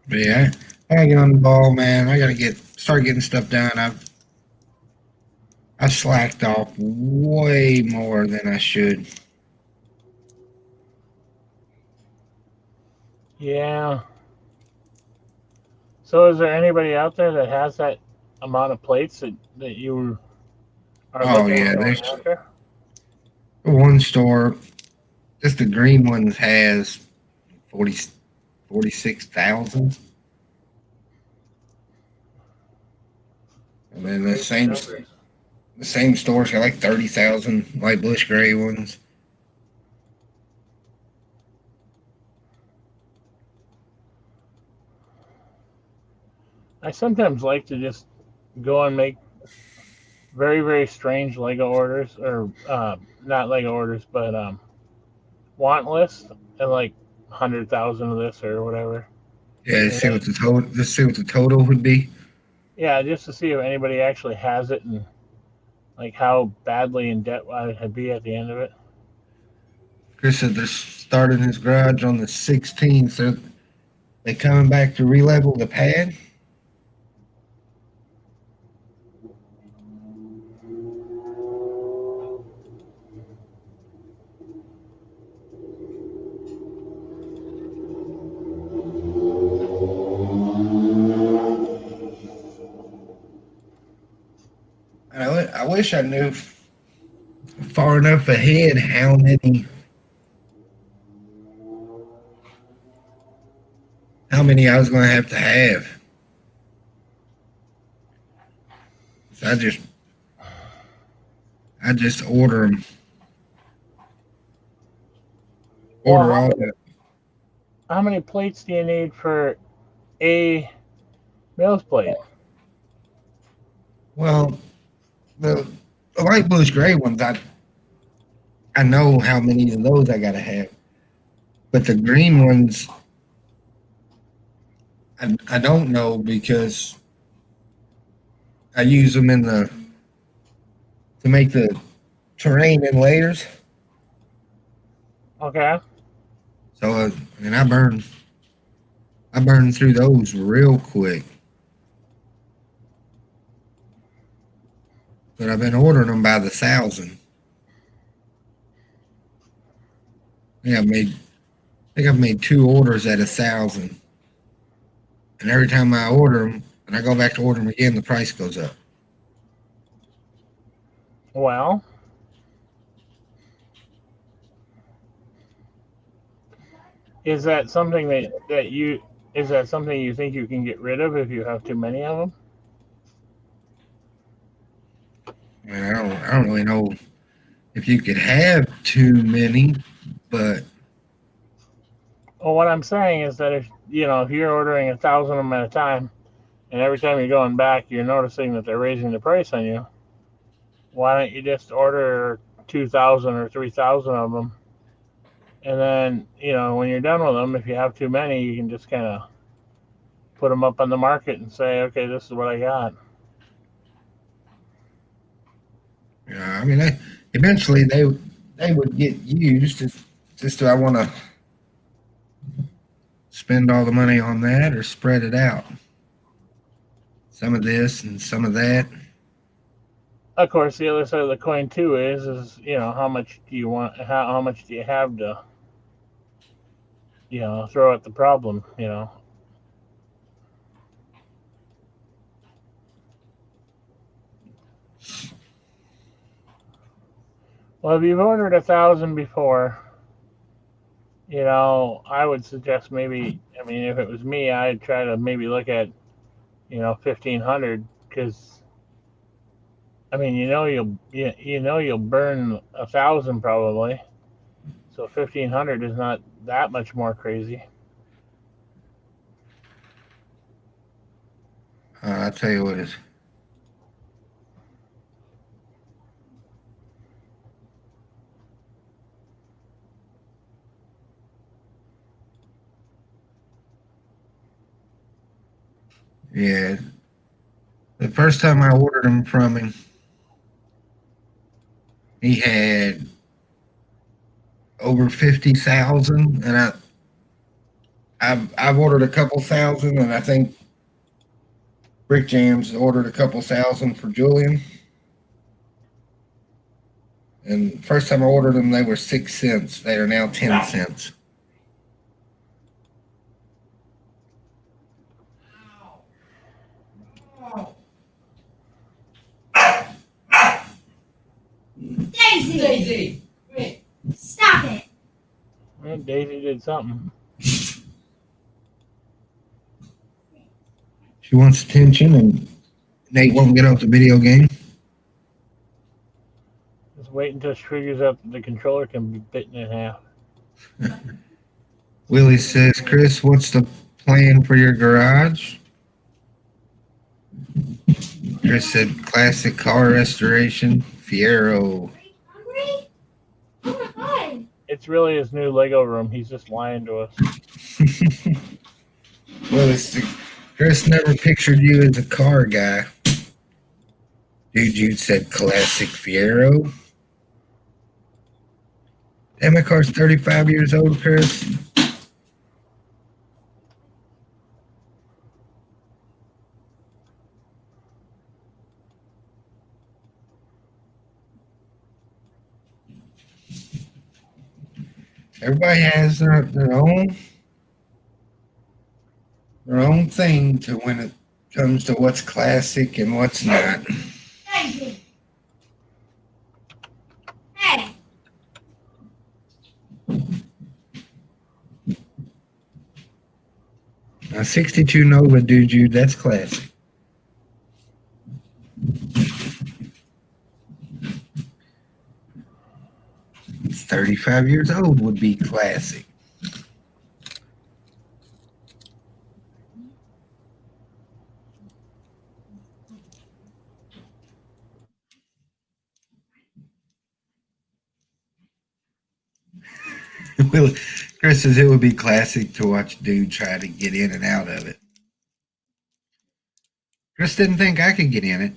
but yeah, I gotta get on the ball, man. I gotta start getting stuff done. I slacked off way more than I should. Yeah. So, is there anybody out there that has that amount of plates that you are Oh looking yeah, at going there's after? one store. Just the green ones has 40 46,000, and then Crazy numbers. the same stores got like 30,000 light bush gray ones. I sometimes like to just go and make very, very strange Lego orders, or not Lego orders, but want lists, and like 100,000 of this or whatever. Yeah, And then, just see what the total would be. yeah, just to see if anybody actually has it and like how badly in debt I'd be at the end of it. Chris said they're starting his garage on the 16th. So they coming back to relevel the pad. I wish I knew far enough ahead how many I was going to have. So I just order them. Well, Order all the how many plates do you need for a Mills plate? well the, the light bluish gray ones. I know how many of those I got to have, but the green ones I don't know because I use them in the to make the terrain in layers. Okay. So and I burn through those real quick. But I've been ordering them by the thousand. Yeah, I think I've made 2 orders at 1,000, and every time I order them and I go back to order them again, the price goes up. Well, is that something that you is that something you think you can get rid of if you have too many of them? I mean, I don't really know if you could have too many, but Well, what I'm saying is that if you're ordering 1,000 of them at a time, and every time you're going back, you're noticing that they're raising the price on you. Why don't you just order 2,000 or 3,000 of them, and then when you're done with them, if you have too many, you can just kind of put them up on the market and say, okay, this is what I got. yeah, I mean, eventually they would get used. It's just do I want to spend all the money on that or spread it out? Some of this and some of that. Of course, the other side of the coin too is how much do you want? How much do you have to throw at the problem? Well, if you've ordered 1,000 before, I would suggest maybe. I mean, if it was me, I'd try to maybe look at 1,500, because I mean, you'll burn 1,000 probably. So 1,500 is not that much more crazy. I'll tell you what is. Yeah, the first time I ordered them from him, he had over 50,000, and I've ordered a couple thousand, and I think Brick Jams ordered a couple thousand for Julian. And first time I ordered them, they were 6 cents. They are now 10 cents. Daisy, Daisy, come here. stop it. Well, Daisy did something. She wants attention, and Nate won't get off the video game. Just wait until she figures out that the controller can be bitten in half. Willie says, Chris, what's the plan for your garage? Chris said, classic car restoration, Fiero. Hungry? Oh my god. It's really his new Lego room. He's just lying to us. Chris never pictured you as a car guy. Dude, you said classic Fiero. Damn, my car's 35 years old, Chris. Everybody has their own thing to when it comes to what's classic and what's not. Daisy. Hey. A 62 Nova, dude, that's classic. It's 35 years old would be classic. Chris says it would be classic to watch dude try to get in and out of it. Chris didn't think I could get in it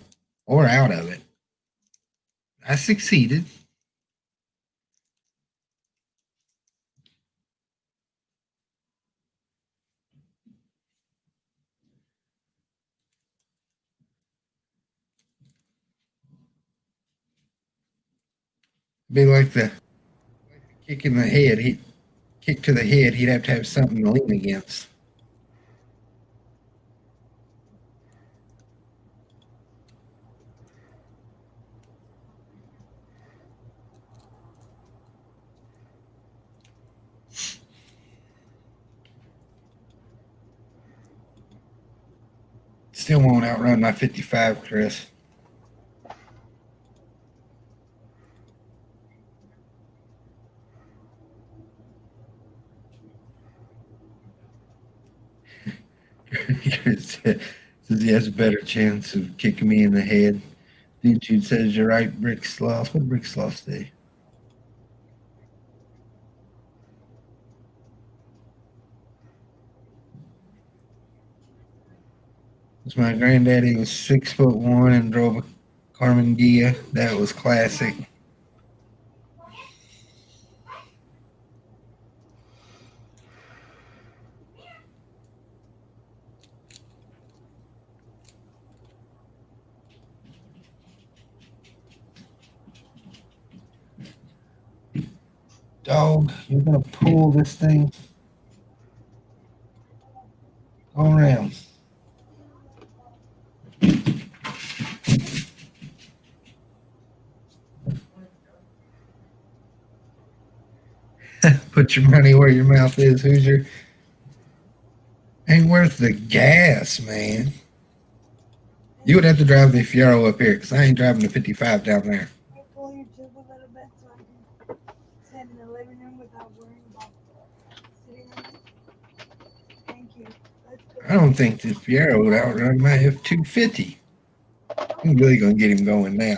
or out of it. I succeeded. Be like the kick in the head. He kick to the head. He'd have to have something to lean against. Still won't outrun my 55, Chris. Chris says he has a better chance of kicking me in the head. Dude says you're right, Brick Sloth. What did Brick Sloth say? My granddaddy was 6'1" and drove a Carmen Gia. That was classic. Dog, you're gonna pull this thing. Go around. Put your money where your mouth is, Hoosier. Ain't worth the gas, man. You would have to drive the Fiero up here, because I ain't driving the 55 down there. I pull your tube a little bit so I can sit in the living room without worrying about sitting on it. Thank you. Let's go. I don't think the Fiero would outrun my F-250. I'm really going to get him going now.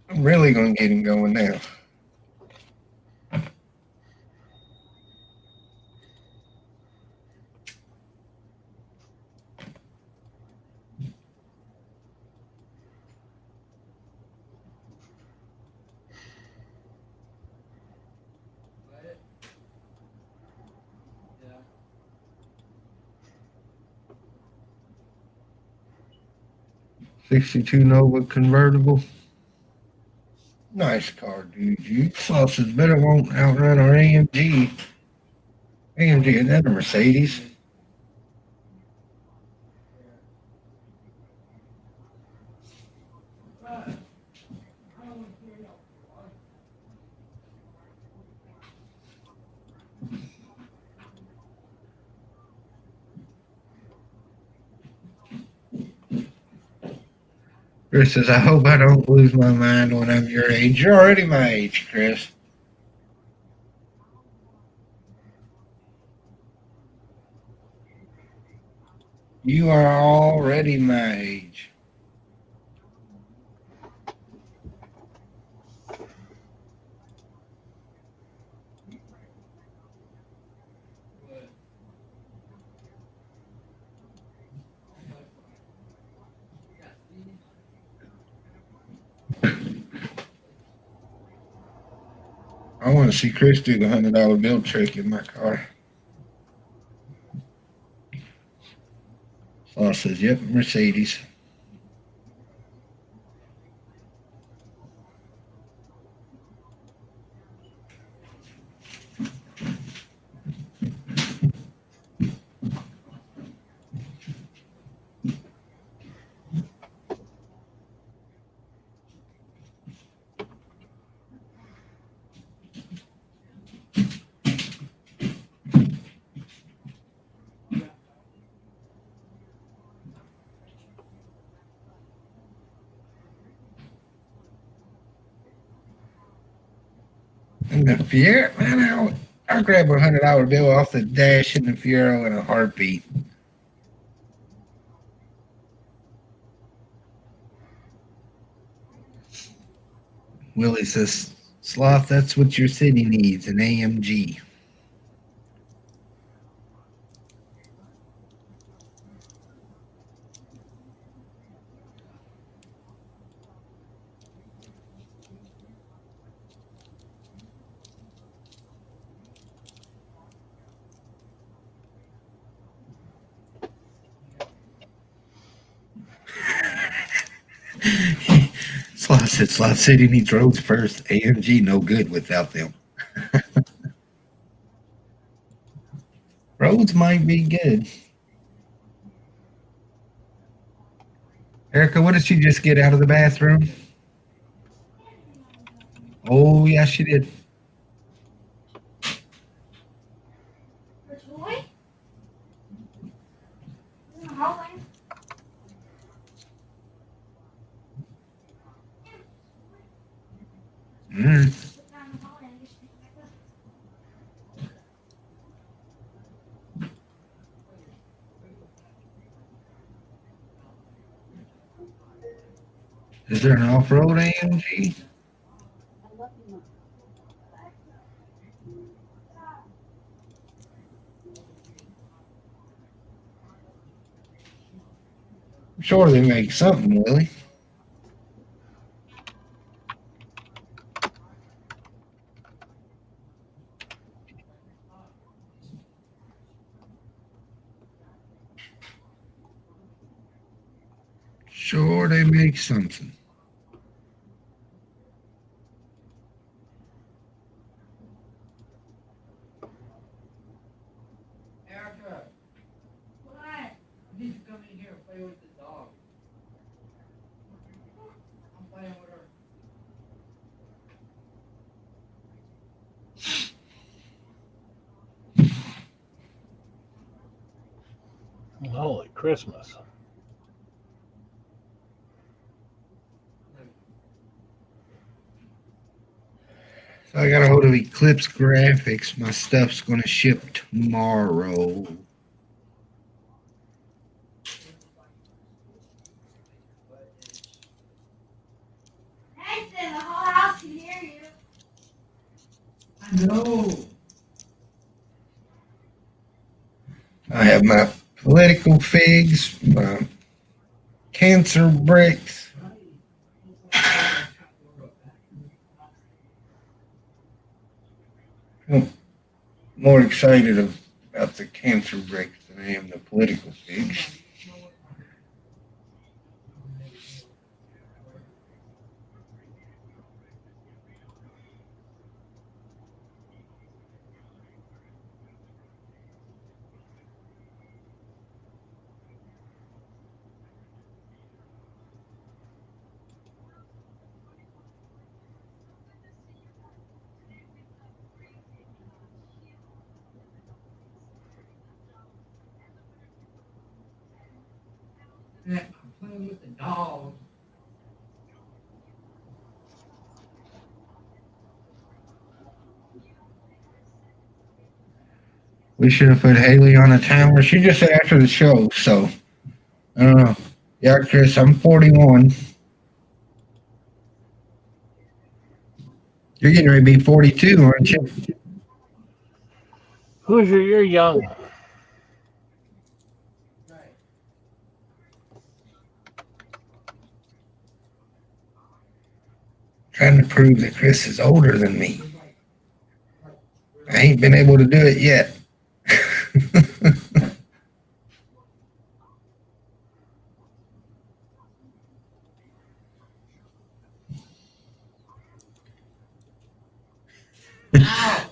I'm really going to get him going now. Yeah. 62 Nova convertible. Nice car, dude. You sausage better won't outrun our AMG. AMG, isn't that a Mercedes? Chris says, I hope I don't lose my mind when I'm your age. You're already my age, Chris. You are already my age. I want to see Chris do the $100 bill trick in my car. Saw says, yep, Mercedes. And the Fiero, man, I'll grab a $100 bill off the dash in the Fiero in a heartbeat. Willie says, Sloth, that's what your city needs, an AMG. Sloth said, Sloth City needs roads first. AMG no good without them. Roads might be good. Erica, what did she just get out of the bathroom? Oh, yeah, she did. Her toy? In the hallway. Mm. Put down the hallway and just pick it back up. Is there an off-road AMG? I'm sure they make something, Willie. Sure, they make something. Erica, What? you need to come in here and play with the dog. I'm playing with her. Holy Christmas. So I got a hold of Eclipse Graphics. My stuff's going to ship tomorrow. Hey, Sid, the whole house can hear you. I know. I have my political figs, my cancer bricks. I'm more excited about the cancer bricks than I am the political figs. playing with the dog. We should have put Haley on a timer. She just said after the show, so I don't know. Yeah, Chris, I'm 41. You're getting ready to be 42, aren't you? Hoosier, you're young. Trying to prove that Chris is older than me. I ain't been able to do it yet.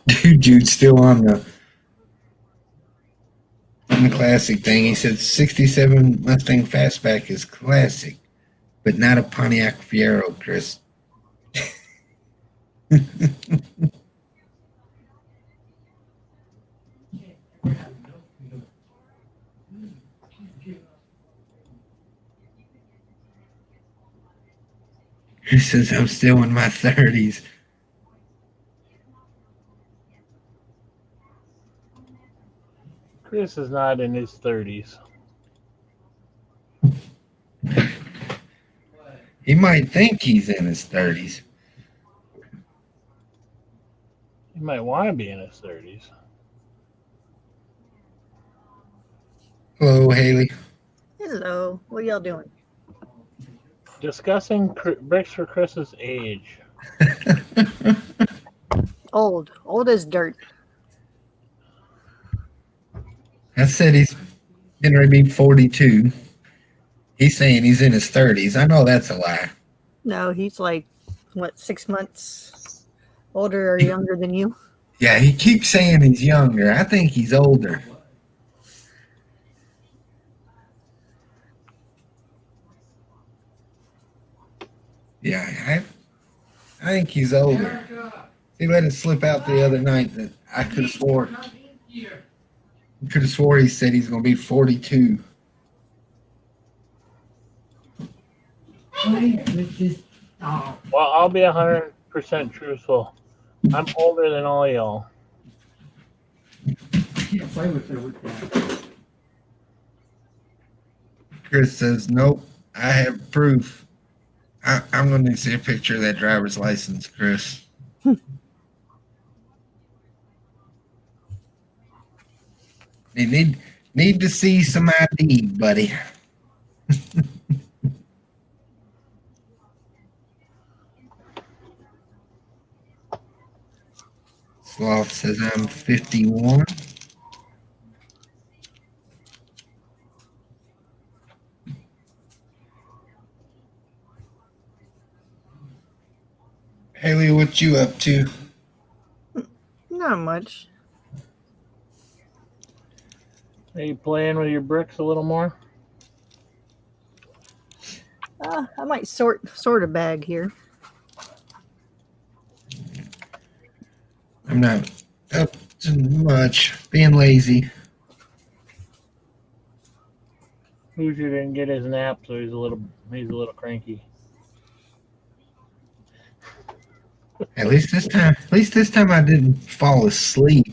Dude, Jude's still on the classic thing. He said 67 Mustang Fastback is classic, but not a Pontiac Fiero, Chris. Chris says I'm still in my 30s. Chris is not in his 30s. He might think he's in his 30s. He might want to be in his 30s. Hello, Haley. Hello. What y'all doing? Discussing bricks for Chris's age. Old. Old as dirt. I said he's getting ready to be 42. He's saying he's in his 30s. I know that's a lie. No, he's like, what, 6 months older or younger than you? Yeah, he keeps saying he's younger. I think he's older. Yeah, I think he's older. He let it slip out the other night that I could have swore he said he's going to be 42. Play with this dog. Well, I'll be 100% truthful. I'm older than all y'all. Can't play with her with that. Chris says, nope, I have proof. I'm going to see a picture of that driver's license, Chris. You need to see some ID, buddy. Sloth says I'm 51. Haley, what you up to? Not much. Are you playing with your bricks a little more? I might sort a bag here. I'm not up to much. Being lazy. Hoosier didn't get his nap, so he's a little cranky. At least this time I didn't fall asleep.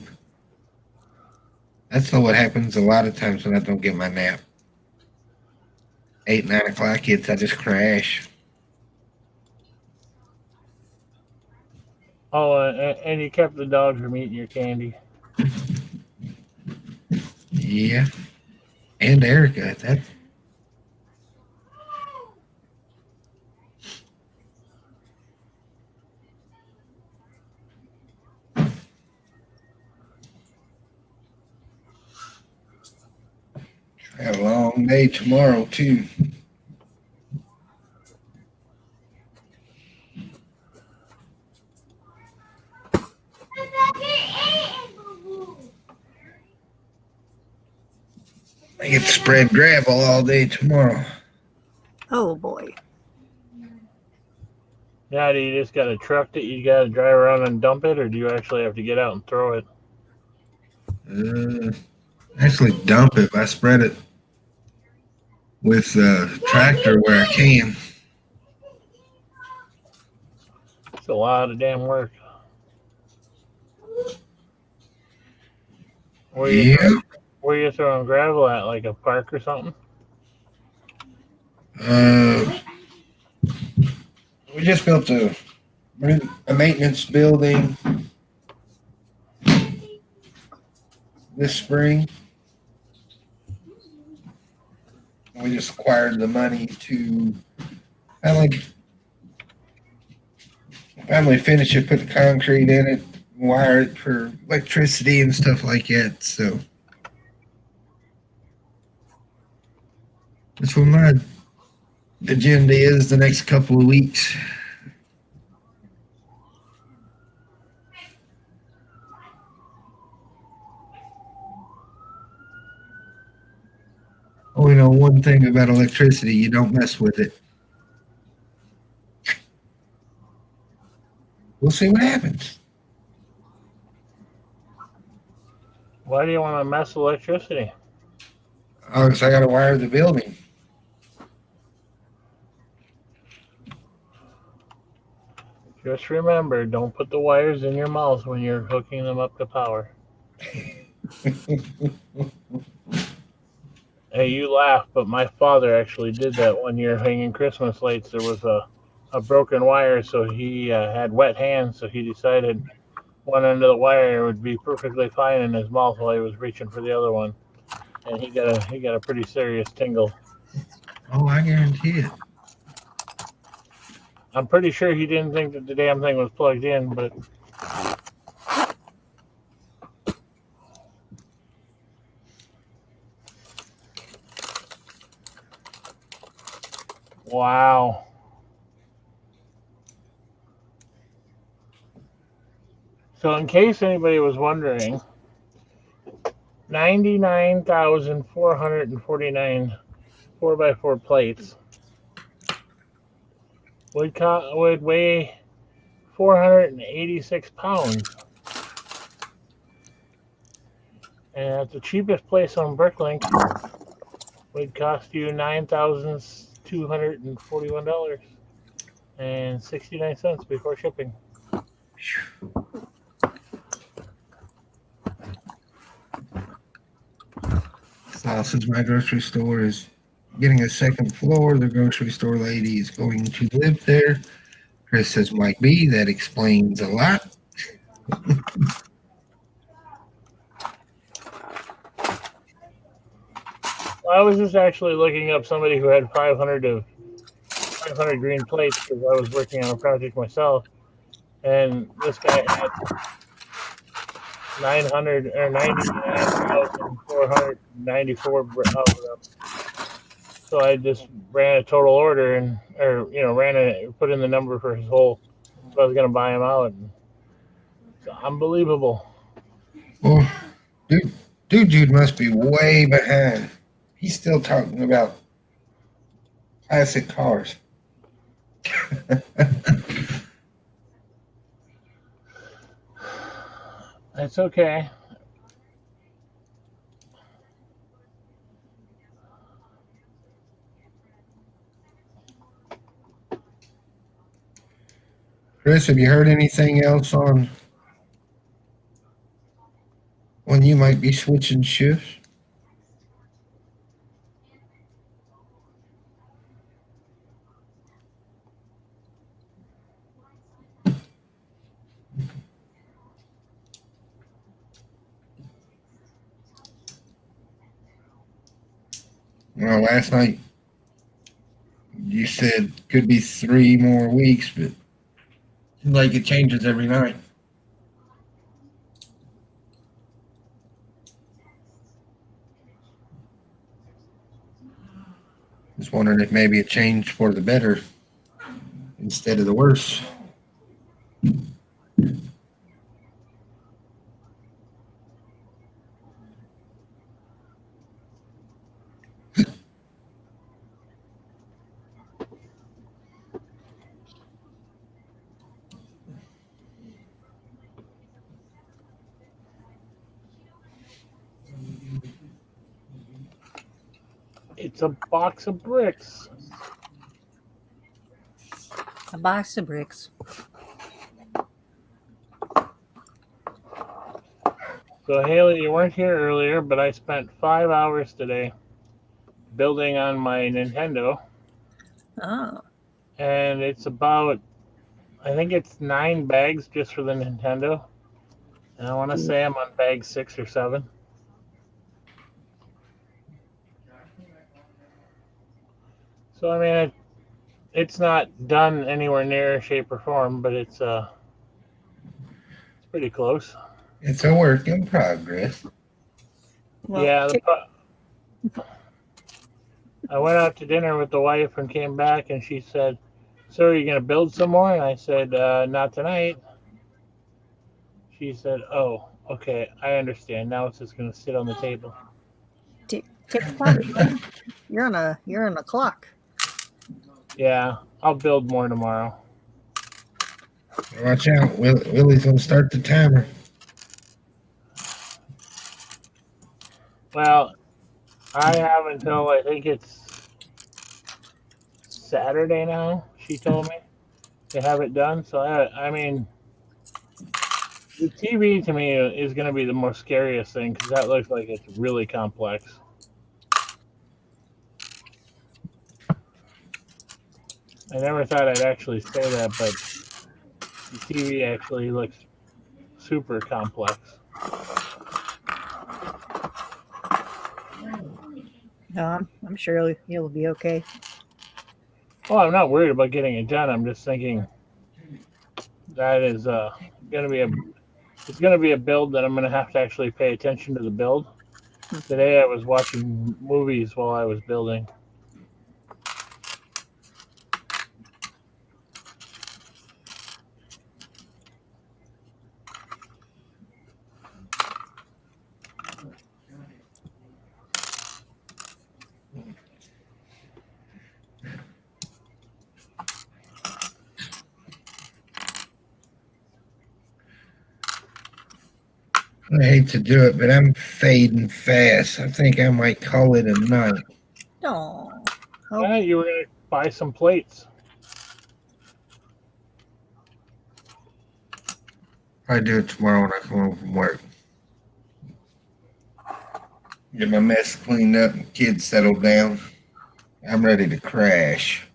That's not what happens a lot of times when I don't get my nap. 8, 9 o'clock hits, I just crash. Oh, and you kept the dogs from eating your candy. Yeah. And Erica. That's I have a long day tomorrow too. I get to spread gravel all day tomorrow. Oh boy. Now, do you just got a truck that you got to drive around and dump it, or do you actually have to get out and throw it? Actually dump it. I spread it. with the tractor where I can. It's a lot of damn work. Where you Yeah. where you throwing gravel at, like a park or something? We just built a maintenance building this spring. We just acquired the money to finally finish it, put the concrete in it, wire it for electricity and stuff like that. So that's what my agenda is the next couple of weeks. Only know one thing about electricity: you don't mess with it. We'll see what happens. Why do you want to mess with electricity? Oh, so I got to wire the building. Just remember, don't put the wires in your mouth when you're hooking them up to power. Hey, you laugh, but my father actually did that one year hanging Christmas lights. There was a broken wire, so he had wet hands, so he decided one end of the wire would be perfectly fine in his mouth while he was reaching for the other one, and he got a pretty serious tingle. Oh, I guarantee it. I'm pretty sure he didn't think that the damn thing was plugged in, but wow. So, in case anybody was wondering, 99,449 4x4 plates would weigh 486 pounds. And at the cheapest place on Bricklink would cost you $9,241.69 before shipping. Since my grocery store is getting a second floor, the grocery store lady is going to live there. Chris says, Mike B, that explains a lot. Well, I was just actually looking up somebody who had 500 green plates because I was working on a project myself, and this guy had 900 or 99,494 of them. So I just ran a total order and, put in the number for his whole. So I was gonna buy him out. And it's unbelievable. Well, dude must be way behind. He's still talking about classic cars. It's okay. Chris, have you heard anything else on when you might be switching shifts? Well, last night you said could be 3 more weeks, but like it changes every night. Just wondering if maybe it changed for the better instead of the worse. It's a box of bricks. A box of bricks. So, Haley, you weren't here earlier, but I spent 5 hours today building on my Nintendo. Oh. And it's about, I think it's 9 bags just for the Nintendo. And I want to say I'm on bag 6 or 7. So, I mean, it's not done anywhere near shape or form, but it's pretty close. It's a work in progress. Well, Yeah, I went out to dinner with the wife and came back, and she said, "So are you going to build some more?" And I said, "Not tonight." She said, "Oh, okay, I understand. Now it's just going to sit on the table." tick tock. You're on a clock. Yeah, I'll build more tomorrow. Watch out. Willie's going to start the timer. Well, I have until I think it's Saturday now, she told me, to have it done. So, I mean, the TV to me is going to be the most scariest thing because that looks like it's really complex. I never thought I'd actually say that, but the TV actually looks super complex. No, I'm sure you'll be okay. Well, I'm not worried about getting it done. I'm just thinking that is going to be it's going to be a build that I'm going to have to actually pay attention to the build. Today I was watching movies while I was building. I hate to do it, but I'm fading fast. I think I might call it a night. Oh. Yeah, you were going to buy some plates. I'll do it tomorrow when I come home from work. Get my mess cleaned up and kids settled down. I'm ready to crash.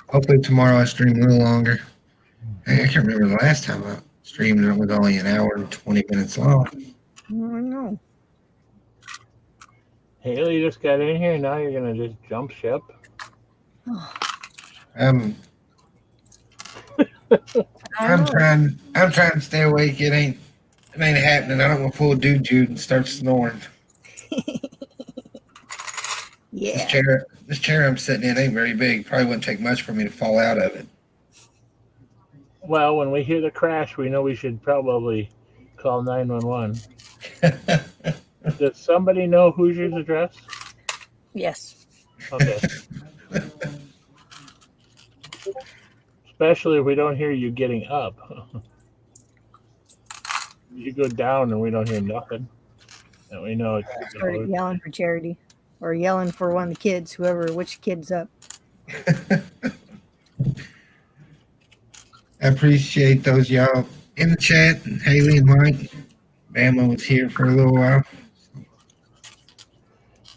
Hopefully tomorrow I stream a little longer. I can't remember the last time I streamed and it was only an hour and 20 minutes long. I don't know. Haley just got in here. Now you're going to just jump ship. I'm trying to stay awake. It ain't happening. I don't want to pull a dude and start snoring. Yeah. This chair I'm sitting in ain't very big. Probably wouldn't take much for me to fall out of it. Well, when we hear the crash, we know we should probably call 911. Does somebody know Hoosier's address? Yes. Okay. Especially if we don't hear you getting up. You go down and we don't hear nothing. And we know it's Started yelling for charity. Or yelling for one of the kids, which kid's up. I appreciate those y'all in the chat. And Haley and Mike. Bama was here for a little while.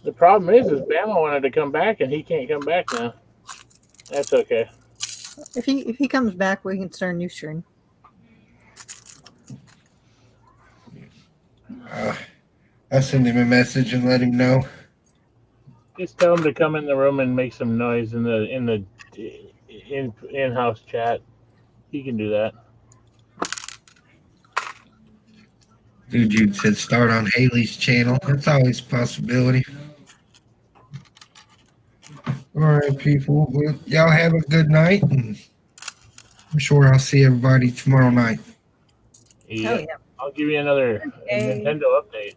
The problem is Bama wanted to come back and he can't come back now. That's okay. If he comes back, we can start a new stream. I'll send him a message and let him know. Just tell him to come in the room and make some noise in the in-house chat. He can do that. Dude said start on Haley's channel. That's always a possibility. All right, people. Well, y'all have a good night, and I'm sure I'll see everybody tomorrow night. Yeah. Oh, yeah. I'll give you another Nintendo update.